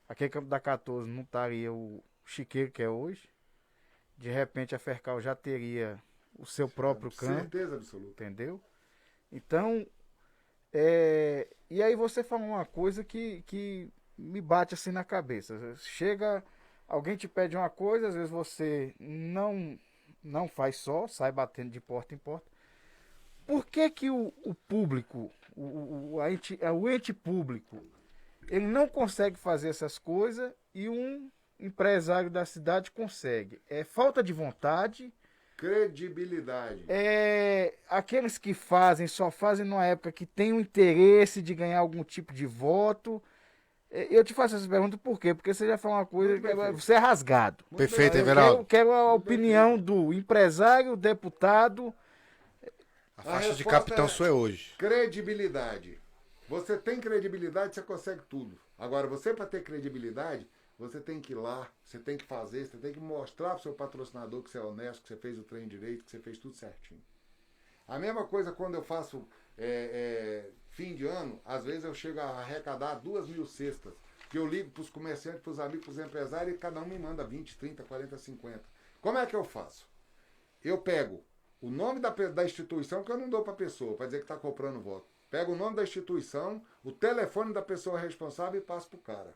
aquele campo da 14 não estaria o chiqueiro que é hoje. De repente a Fercal já teria o seu próprio campo. Certeza absoluta. Entendeu? Então, e aí você falou uma coisa que me bate assim na cabeça. Chega, alguém te pede uma coisa, às vezes você não faz só, sai batendo de porta em porta. por que que o público, o ente público, ele não consegue fazer essas coisas e um empresário da cidade consegue? É falta de vontade. Credibilidade. Aqueles que só fazem numa época que tem o interesse de ganhar algum tipo de voto. Eu te faço essa pergunta por quê? Porque você já falou uma coisa que você é rasgado. Perfeito, Eu Everaldo. quero a opinião do empresário, deputado. A faixa de capitão sua é hoje. Credibilidade. Você tem credibilidade, você consegue tudo. Agora, você para ter credibilidade, você tem que ir lá, você tem que fazer, você tem que mostrar pro seu patrocinador que você é honesto, que você fez o trem direito, que você fez tudo certinho. A mesma coisa quando eu faço fim de ano, às vezes eu chego a arrecadar 2.000 cestas, que eu ligo pros comerciantes, pros amigos, pros empresários, e cada um me manda 20, 30, 40, 50. Como é que eu faço? Eu pego o nome da instituição, que eu não dou para a pessoa, para dizer que está comprando voto. Pego o nome da instituição, o telefone da pessoa responsável e passo pro cara.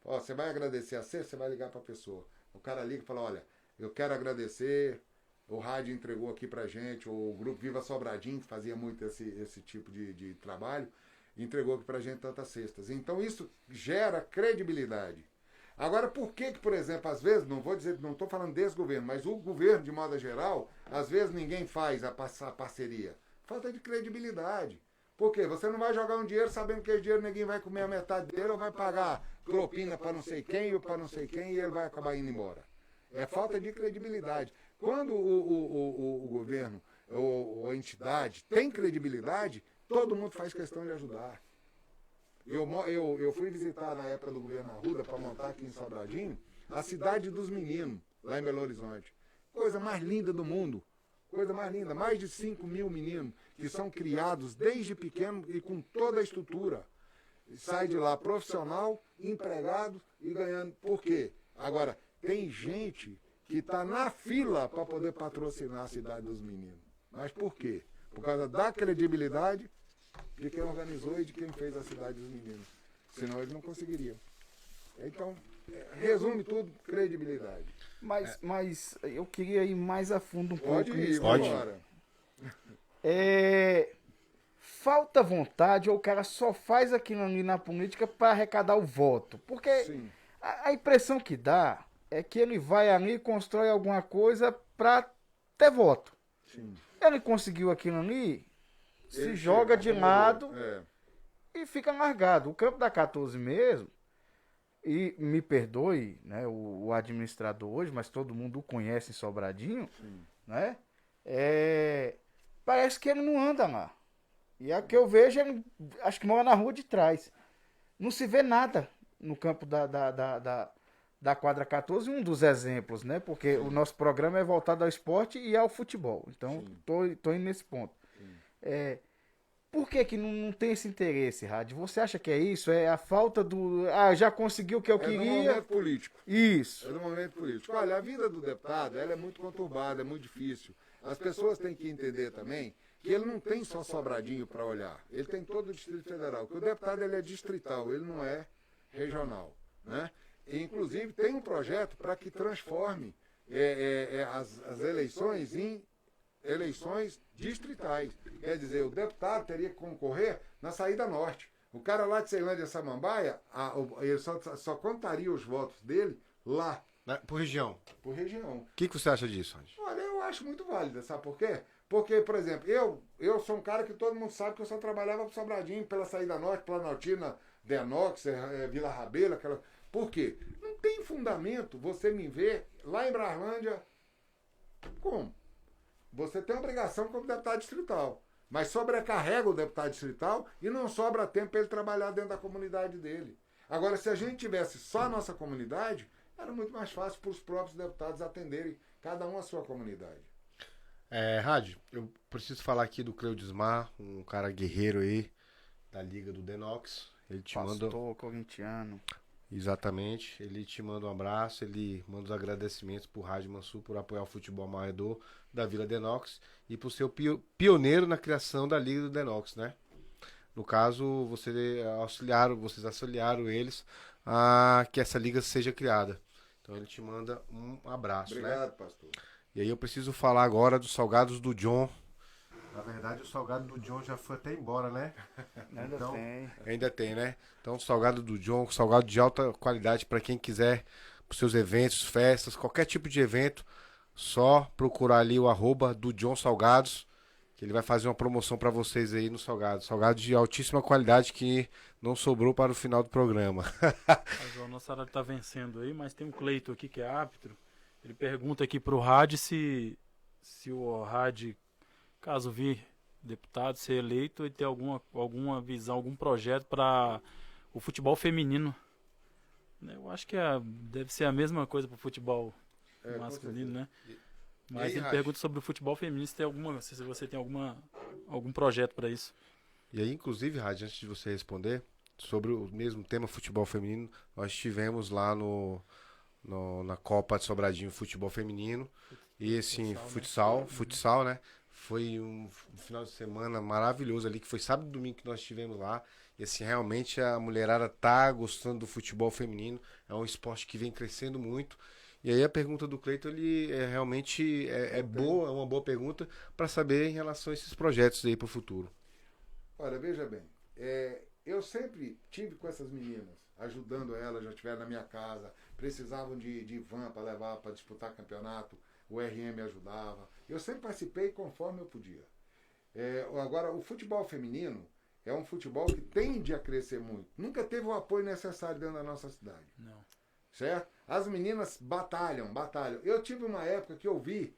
Ó, você vai agradecer a cesta, você vai ligar para a pessoa. O cara liga e fala, olha, eu quero agradecer, o rádio entregou aqui pra gente, o grupo Viva Sobradinho, que fazia muito esse tipo de trabalho, entregou aqui pra gente tantas cestas. Então isso gera credibilidade. Agora, por que, por exemplo, às vezes, não estou falando desse governo, mas o governo, de modo geral, às vezes ninguém faz a parceria? Falta de credibilidade. Por quê? Você não vai jogar um dinheiro sabendo que esse dinheiro ninguém vai comer a metade dele ou vai pagar propina para não sei quem ou para não sei quem e ele vai acabar indo embora. É falta de credibilidade. Quando o governo ou a entidade tem credibilidade, todo mundo faz questão de ajudar. Eu fui visitar na época do governo Arruda para montar aqui em Sobradinho a cidade dos meninos, lá em Belo Horizonte. Coisa mais linda do mundo. Coisa mais linda. Mais de 5.000 meninos que são criados desde pequeno e com toda a estrutura. Sai de lá profissional, empregado e ganhando. Por quê? Agora, tem gente que está na fila para poder patrocinar a cidade dos meninos. Mas por quê? Por causa da credibilidade de quem organizou e de quem fez a cidade dos meninos. Senão eles não conseguiriam. Então, resume tudo, credibilidade. Mas eu queria ir mais a fundo um Pode pouco. ir, Pode. agora. Falta vontade ou o cara só faz aquilo ali na política para arrecadar o voto? Porque Sim. a impressão que dá é que ele vai ali e constrói alguma coisa para ter voto. Sim. Ele conseguiu aquilo ali, se Ele joga de lado É. e fica largado. O campo da 14 mesmo, e me perdoe, né, o administrador hoje, mas todo mundo o conhece em Sobradinho, né? Parece que ele não anda lá. E a que eu vejo, ele acho que mora na rua de trás. Não se vê nada no campo da quadra 14, um dos exemplos, né? Porque o nosso programa é voltado ao esporte e ao futebol. Então, tô indo nesse ponto. Por que não tem esse interesse, Rádio? Você acha que é isso? É a falta do... já conseguiu o que eu É do queria? momento político. Isso. É do momento político. Olha, a vida do deputado, ela é muito conturbada, é muito difícil. As pessoas têm que entender também que ele não tem só Sobradinho para olhar. Ele tem todo o Distrito Federal. Porque o deputado, ele é distrital, ele não é regional, né? E, inclusive, tem um projeto para que transforme as eleições em eleições distritais. Quer dizer, o deputado teria que concorrer na saída norte. O cara lá de Ceilândia, Samambaia, ele só contaria os votos dele lá. Por região. Por região. O que você acha disso, Rádio? Olha, eu acho muito válido, sabe por quê? Porque, por exemplo, eu sou um cara que todo mundo sabe que eu só trabalhava pro Sobradinho, pela saída norte, Planaltina, Denox, Vila Rabelo, aquela... Por quê? Não tem fundamento você me ver lá em Brarlândia. Como? Você tem obrigação como deputado distrital, mas sobrecarrega o deputado distrital e não sobra tempo para ele trabalhar dentro da comunidade dele. Agora, se a gente tivesse só a nossa comunidade, era muito mais fácil para os próprios deputados atenderem cada um a sua comunidade. Rádio, eu preciso falar aqui do Cleudismar, um cara guerreiro aí da Liga do Denox. Ele te manda... Pastor corintiano. Exatamente, ele te manda um abraço, ele manda os agradecimentos pro Rádio Mansur por apoiar o futebol amador da Vila Denox e por ser o pioneiro na criação da Liga do Denox, né? No caso, vocês auxiliaram eles a que essa liga seja criada. Então ele te manda um abraço. Obrigado, né? pastor. E aí eu preciso falar agora dos salgados do John, Na verdade, o salgado do John já foi até embora, né? Ainda Então, tem. ainda tem, né? Então, o salgado do John, salgado de alta qualidade para quem quiser, para seus eventos, festas, qualquer tipo de evento, só procurar ali o @ do John Salgados, que ele vai fazer uma promoção para vocês aí no salgado. Salgado de altíssima qualidade que não sobrou para o final do programa. Mas o nosso horário tá vencendo aí, mas tem um Cleito aqui que é árbitro. Ele pergunta aqui pro Rádio se o Rádio, caso vir deputado, ser eleito, e ter alguma visão, algum projeto para o futebol feminino. Eu acho que deve ser a mesma coisa para o futebol masculino, né? Mas aí, ele pergunta sobre o futebol feminino, se você tem algum projeto para isso. E aí, inclusive, Rádio, antes de você responder, sobre o mesmo tema futebol feminino, nós estivemos lá na Copa de Sobradinho Futebol Feminino. E assim, futsal, né? Foi um final de semana maravilhoso ali, que foi sábado e domingo que nós estivemos lá. E assim, realmente a mulherada tá gostando do futebol feminino. É um esporte que vem crescendo muito. E aí a pergunta do Cleiton, ele realmente boa, é uma boa pergunta para saber em relação a esses projetos aí para o futuro. Olha, veja bem, eu sempre tive com essas meninas, ajudando elas, já estiveram na minha casa, precisavam de van para levar para disputar campeonato, o RM ajudava. Eu sempre participei conforme eu podia. Agora, o futebol feminino é um futebol que tende a crescer muito. Nunca teve o apoio necessário dentro da nossa cidade. Não. Certo? As meninas batalham. Eu tive uma época que eu vi,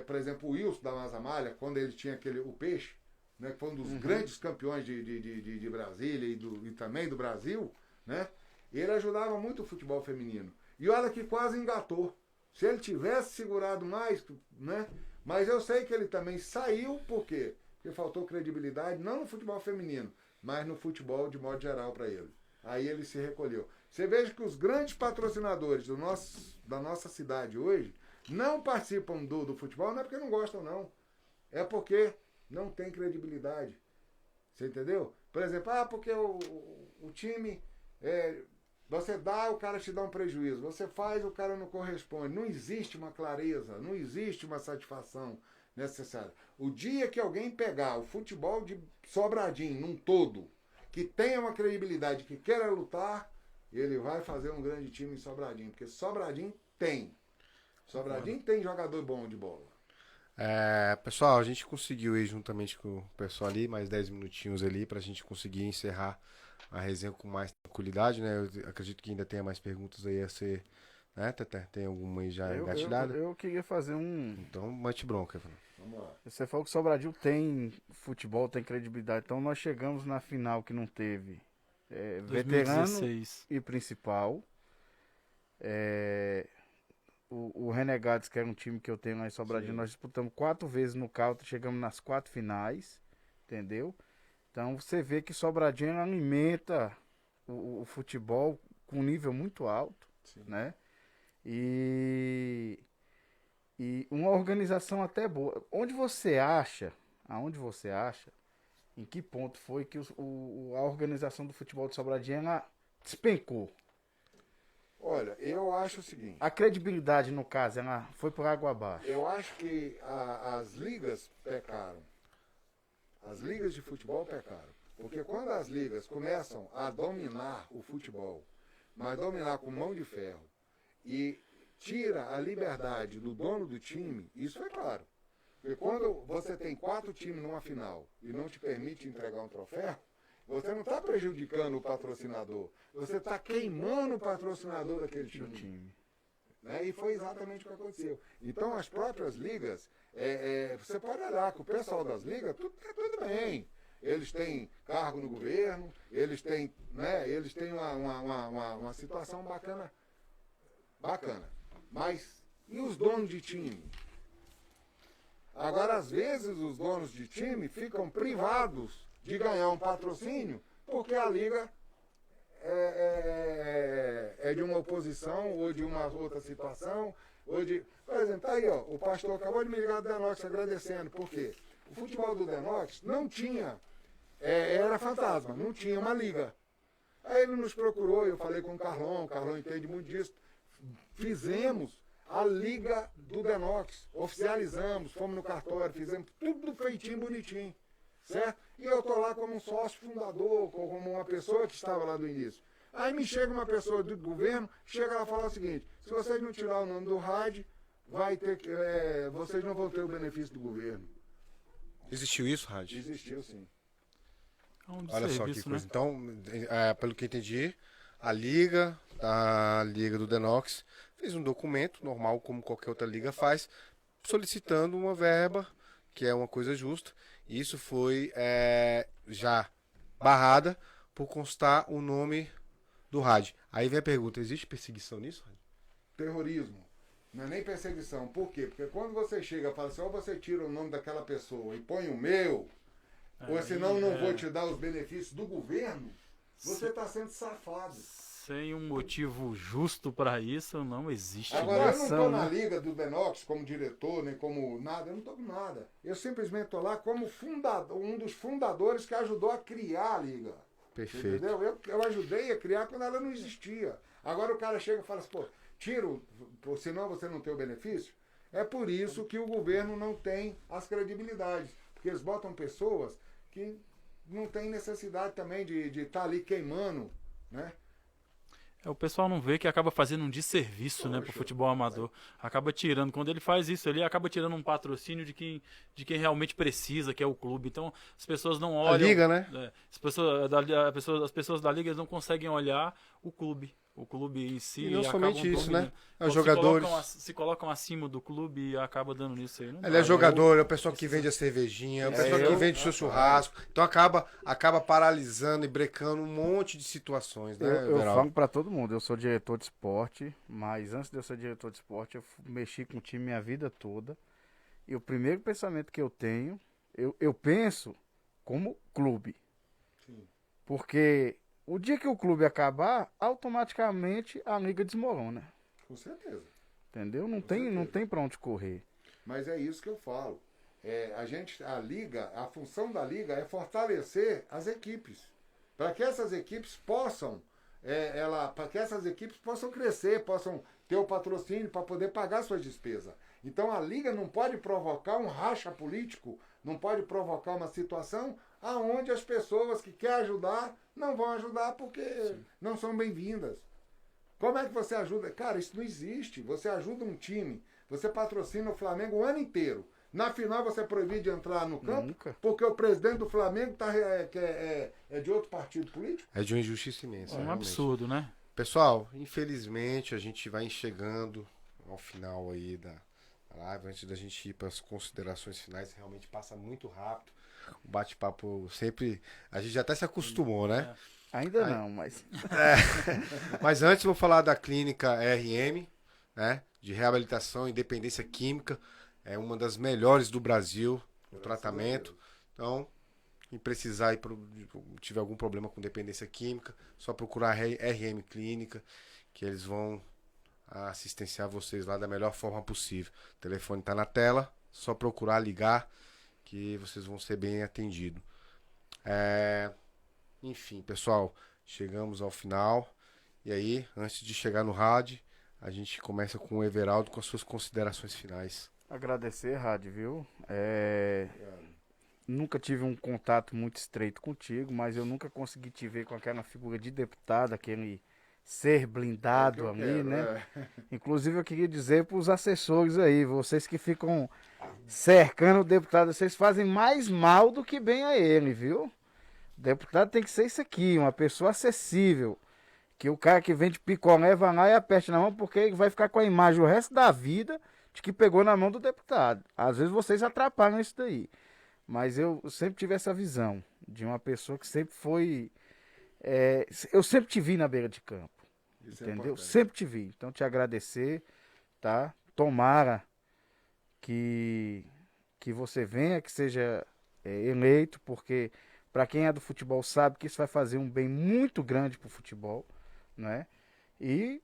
por exemplo, o Wilson da Masa Malha, quando ele tinha o Peixe, né, que foi um dos grandes campeões de Brasília e também do Brasil, né? Ele ajudava muito o futebol feminino. E olha que quase engatou. Se ele tivesse segurado mais, né? Mas eu sei que ele também saiu, por quê? Porque faltou credibilidade, não no futebol feminino, mas no futebol de modo geral para ele. Aí ele se recolheu. Você veja que os grandes patrocinadores da nossa cidade hoje não participam do futebol, não é porque não gostam, não. É porque não tem credibilidade. Você entendeu? Por exemplo, porque o time, você dá, o cara te dá um prejuízo. Você faz, o cara não corresponde. Não existe uma clareza, não existe uma satisfação necessária. O dia que alguém pegar o futebol de Sobradinho num todo, que tenha uma credibilidade, que queira lutar, ele vai fazer um grande time em Sobradinho. Porque Sobradinho tem. Sobradinho tem jogador bom de bola. Pessoal, a gente conseguiu ir juntamente com o pessoal ali, mais 10 minutinhos ali, pra gente conseguir encerrar a resenha com mais tranquilidade, né? Eu acredito que ainda tenha mais perguntas aí a ser, né, Teté? Tem alguma aí já engatilhada? Eu queria fazer Então, mate bronca. Vamos lá. Você falou que o Sobradinho tem futebol, tem credibilidade. Então nós chegamos na final que não teve veterano 2016. e principal. O Renegados, que era um time que eu tenho lá em Sobradinho, nós disputamos 4 vezes no Cauta, chegamos nas 4 finais, entendeu? Então você vê que Sobradinho alimenta o futebol com um nível muito alto, né? E uma organização até boa. Aonde você acha, em que ponto foi que a organização do futebol de Sobradinho ela despencou? Olha, eu acho o seguinte. A credibilidade, no caso, ela foi por água abaixo. Eu acho que as ligas pecaram. As ligas de futebol pecaram. Porque quando as ligas começam a dominar o futebol, mas dominar com mão de ferro, e tira a liberdade do dono do time, isso é claro. Porque quando você tem 4 times numa final e não te permite entregar um troféu, você não está prejudicando o patrocinador, você está queimando o patrocinador daquele time. Né? E foi exatamente o que aconteceu. Então as próprias ligas, você pode olhar que o pessoal das ligas, tudo bem. Eles têm cargo no governo, eles têm uma situação bacana. Mas e os donos de time? Agora, às vezes, os donos de time ficam privados de ganhar um patrocínio porque a liga é de uma oposição ou de uma outra situação. Por exemplo, tá aí, ó, o pastor acabou de me ligar do Denox agradecendo. Por quê? O futebol do Denox não tinha, era fantasma, não tinha uma liga. Aí ele nos procurou, eu falei com o Carlão entende muito disso. Fizemos a Liga do Denox. Oficializamos, fomos no cartório, fizemos tudo feitinho, bonitinho. Certo? E eu tô lá como um sócio fundador, como uma pessoa que estava lá do início. Aí me chega uma pessoa do governo, chega lá e fala o seguinte: se vocês não tirar o nome do RAD, vai ter que, vocês não vão ter o benefício do governo. Existiu isso, Rádio? Existiu, sim. Olha só que coisa. Né? Então, pelo que entendi, a Liga do Denox fez um documento normal, como qualquer outra liga faz, solicitando uma verba, que é uma coisa justa. E isso foi já barrada por constar o nome do RAD. Aí vem a pergunta: existe perseguição nisso, RAD? Terrorismo. Não é nem perseguição. Por quê? Porque quando você chega e fala assim, ou você tira o nome daquela pessoa e põe o meu, ou senão não vou te dar os benefícios do governo, você está sendo safado. Sem um motivo justo para isso, não existe. Agora, eu não estou na Liga do Denox como diretor, nem como nada, eu não estou com nada. Eu simplesmente estou lá como um dos fundadores que ajudou a criar a Liga. Perfeito. Entendeu? Eu ajudei a criar quando ela não existia. Agora o cara chega e fala assim, pô, tiro, senão você não tem o benefício. É por isso que o governo não tem as credibilidades. Porque eles botam pessoas que não têm necessidade também de estar ali queimando, né? O pessoal não vê que acaba fazendo um desserviço, né, pro futebol amador. Acaba tirando, quando ele faz isso, ele acaba tirando um patrocínio de quem realmente precisa, que é o clube. Então, as pessoas não olham... A liga, né? As pessoas da liga não conseguem olhar o clube. O clube em si. E não somente isso, né? Os jogadores se colocam acima do clube e acaba dando nisso aí. Ele é jogador, é o pessoal que vende a cervejinha, é o pessoal que vende o seu churrasco. Então acaba paralisando e brecando um monte de situações, né? Eu falo pra todo mundo, eu sou diretor de esporte, mas antes de eu ser diretor de esporte, eu mexi com o time minha vida toda. E o primeiro pensamento que eu tenho, eu penso como clube. Sim. Porque o dia que o clube acabar, automaticamente a liga desmorona. Com certeza. Entendeu? Não tem pra onde correr. Mas é isso que eu falo. A função da liga é fortalecer as equipes. Para que essas equipes possam crescer, possam ter o patrocínio para poder pagar suas despesas. Então a liga não pode provocar um racha político, não pode provocar uma situação aonde as pessoas que querem ajudar não vão ajudar porque não são bem-vindas. Como é que você ajuda? Cara, isso não existe. Você ajuda um time, você patrocina o Flamengo o ano inteiro. Na final você proíbe de entrar no campo? Nunca. Porque o presidente do Flamengo é de outro partido político? É de uma injustiça imensa. É um realmente. absurdo, né? Pessoal, infelizmente a gente vai chegando ao final aí da live. Antes da gente ir para as considerações finais, realmente passa muito rápido. O bate-papo sempre... A gente até se acostumou, né? Ainda não, mas... Mas antes vou falar da clínica RM, né? De reabilitação e dependência química. É uma das melhores do Brasil no tratamento. Então, quem precisar e tiver algum problema com dependência química, só procurar a RM Clínica, que eles vão assistenciar vocês lá da melhor forma possível. O telefone está na tela, só procurar ligar, que vocês vão ser bem atendidos. Enfim, pessoal, chegamos ao final. E aí, antes de chegar no rádio, a gente começa com o Everaldo com as suas considerações finais. Agradecer, Rádio, viu? Nunca tive um contato muito estreito contigo, mas eu nunca consegui te ver com aquela figura de deputado, aquele ser blindado ali, né? Inclusive eu queria dizer para os assessores aí, vocês que ficam cercando o deputado, vocês fazem mais mal do que bem a ele, viu? O deputado tem que ser isso aqui, uma pessoa acessível. Que o cara que vende picolé vai lá e aperte na mão, porque ele vai ficar com a imagem o resto da vida de que pegou na mão do deputado. Às vezes vocês atrapalham isso daí. Mas eu sempre tive essa visão de uma pessoa que sempre foi... eu sempre te vi na beira de campo. Isso entendeu? Sempre te vi. Então te agradecer, tá? Tomara que você venha, que seja eleito, porque para quem é do futebol sabe que isso vai fazer um bem muito grande pro futebol, né? E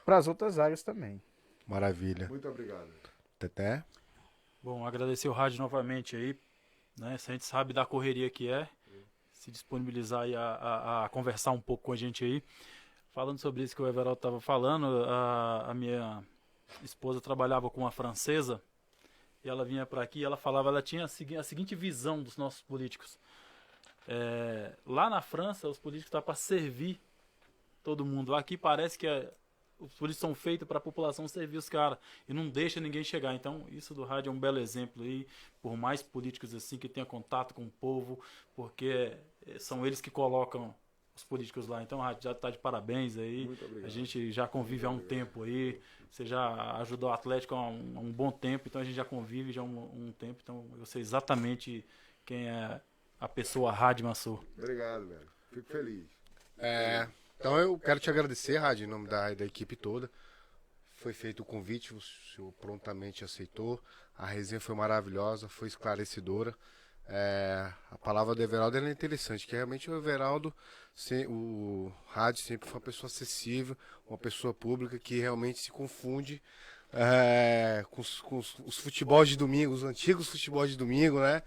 para as outras áreas também. Maravilha. Muito obrigado. Teté? Bom, agradecer o rádio novamente aí, né? Se a gente sabe da correria que é, se disponibilizar aí a conversar um pouco com a gente aí. Falando sobre isso que o Everaldo estava falando, a minha esposa trabalhava com uma francesa e ela vinha para aqui e ela falava, ela tinha a seguinte visão dos nossos políticos. Lá na França, os políticos estão para servir todo mundo. Aqui parece que os políticos são feitos para a população servir os caras e não deixa ninguém chegar. Então, isso do rádio é um belo exemplo aí, por mais políticos assim que tenham contato com o povo, porque são eles que colocam os políticos lá. Então, a rádio já está de parabéns aí. Muito obrigado. A gente já convive há um tempo aí. Você já ajudou o Atlético há um bom tempo, então a gente já convive já há um tempo. Então, eu sei exatamente quem é a pessoa Rádio Mansur. Obrigado, velho. Fico feliz. Então eu quero te agradecer, Rádio, em nome da equipe toda. Foi feito o convite, o senhor prontamente aceitou. A resenha foi maravilhosa, foi esclarecedora. A palavra do Everaldo é interessante, que realmente o Everaldo, o Rádio sempre foi uma pessoa acessível, uma pessoa pública que realmente se confunde com os futebols de domingo, os antigos futebols de domingo, né?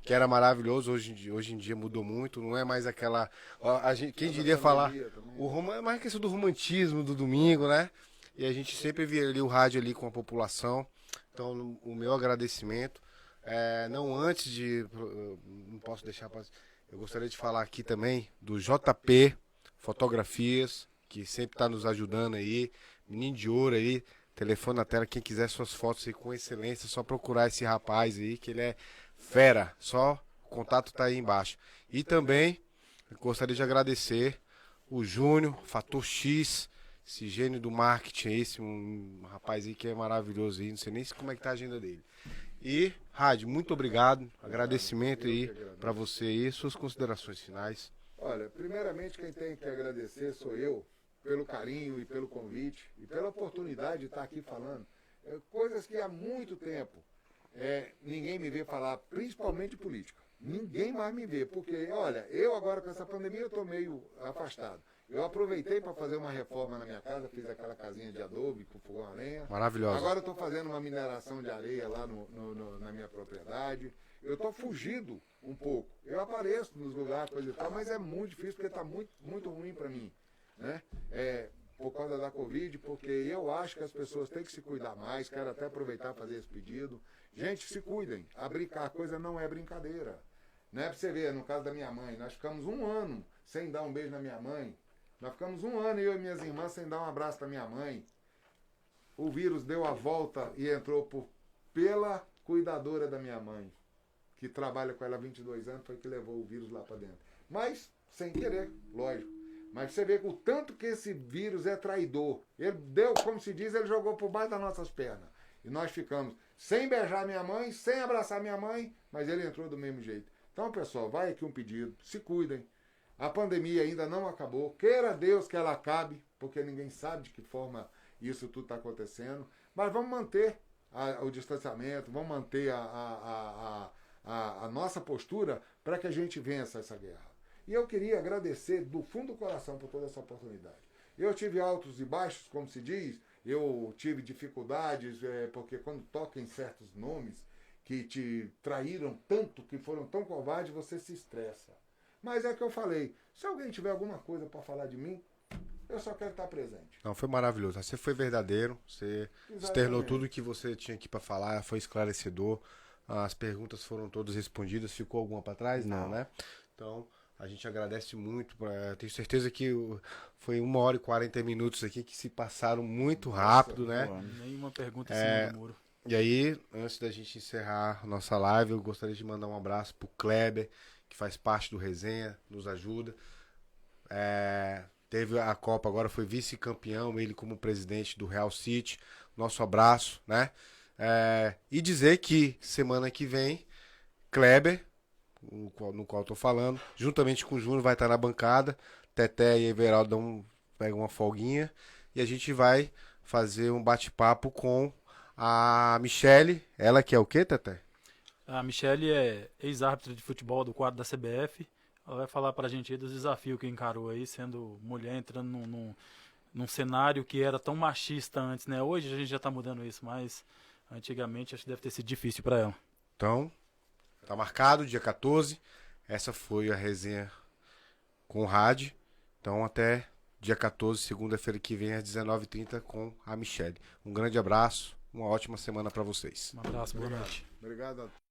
Que era maravilhoso, hoje em dia mudou muito, não é mais aquela... quem diria falar... É mais questão do romantismo do domingo, né? E a gente sempre via ali o rádio ali com a população. Então, o meu agradecimento. Não antes de... Não posso deixar... Eu gostaria de falar aqui também do JP Fotografias, que sempre está nos ajudando aí. Menino de ouro aí, telefone na tela. Quem quiser suas fotos aí com excelência, é só procurar esse rapaz aí, que ele é fera, só o contato tá aí embaixo. E também gostaria de agradecer o Júnior, Fator X, esse gênio do marketing aí, esse rapaz aí que é maravilhoso aí, não sei nem como é que tá a agenda dele. E, Rádio, muito obrigado, agradecimento aí para você aí, suas considerações finais. Olha, primeiramente quem tem que agradecer sou eu, pelo carinho e pelo convite, e pela oportunidade de estar aqui falando. Coisas que há muito tempo ninguém me vê falar, principalmente política. Ninguém mais me vê, porque, olha, eu agora com essa pandemia eu estou meio afastado. Eu aproveitei para fazer uma reforma na minha casa, fiz aquela casinha de adobe com fogão a lenha. Maravilhosa. Agora eu estou fazendo uma mineração de areia lá na minha propriedade. Eu estou fugido um pouco. Eu apareço nos lugares, coisa e tal, mas é muito difícil porque está muito, muito ruim para mim, né? Por causa da Covid, porque eu acho que as pessoas têm que se cuidar mais. Quero até aproveitar e fazer esse pedido. Gente, se cuidem. A coisa não é brincadeira. Não é pra você ver, no caso da minha mãe, nós ficamos 1 ano sem dar um beijo na minha mãe. Nós ficamos 1 ano, eu e minhas irmãs, sem dar um abraço pra minha mãe. O vírus deu a volta e entrou pela cuidadora da minha mãe, que trabalha com ela há 22 anos, foi que levou o vírus lá pra dentro. Mas, sem querer, lógico. Mas você vê o tanto que esse vírus é traidor. Ele deu, como se diz, ele jogou por baixo das nossas pernas. E nós ficamos sem beijar minha mãe, sem abraçar minha mãe, mas ele entrou do mesmo jeito. Então, pessoal, vai aqui um pedido, se cuidem. A pandemia ainda não acabou. Queira Deus que ela acabe, porque ninguém sabe de que forma isso tudo está acontecendo. Mas vamos manter o distanciamento, vamos manter a nossa postura para que a gente vença essa guerra. E eu queria agradecer do fundo do coração por toda essa oportunidade. Eu tive altos e baixos, como se diz, eu tive dificuldades, porque quando toca em certos nomes que te traíram tanto, que foram tão covardes, você se estressa. Mas é o que eu falei, se alguém tiver alguma coisa para falar de mim, eu só quero estar presente. Não, foi maravilhoso. Você foi verdadeiro, você externou tudo que você tinha aqui para falar, foi esclarecedor. As perguntas foram todas respondidas. Ficou alguma para trás? Não, né? Então, a gente agradece muito. Tenho certeza que foi 1 hora e 40 minutos aqui que se passaram muito rápido, né? Nenhuma pergunta em cima do muro. E aí, antes da gente encerrar a nossa live, eu gostaria de mandar um abraço pro Kleber, que faz parte do Resenha, nos ajuda. Teve a Copa agora, foi vice-campeão, ele como presidente do Real City. Nosso abraço, né? E dizer que semana que vem, Kleber, no qual eu tô falando, juntamente com o Júnior, vai estar na bancada. Teté e Everaldo pegam uma folguinha. E a gente vai fazer um bate-papo com a Michele. Ela que é o quê, Teté? A Michele é ex-árbitra de futebol do quadro da CBF. Ela vai falar pra gente aí dos desafios que encarou aí, sendo mulher, entrando num cenário que era tão machista antes, né? Hoje a gente já tá mudando isso, mas antigamente acho que deve ter sido difícil pra ela. Então, tá marcado, dia 14. Essa foi a resenha com o Rádio. Então, até dia 14, segunda-feira que vem, às 19h30, com a Michelle. Um grande abraço, uma ótima semana para vocês. Um abraço, boa noite. Obrigado a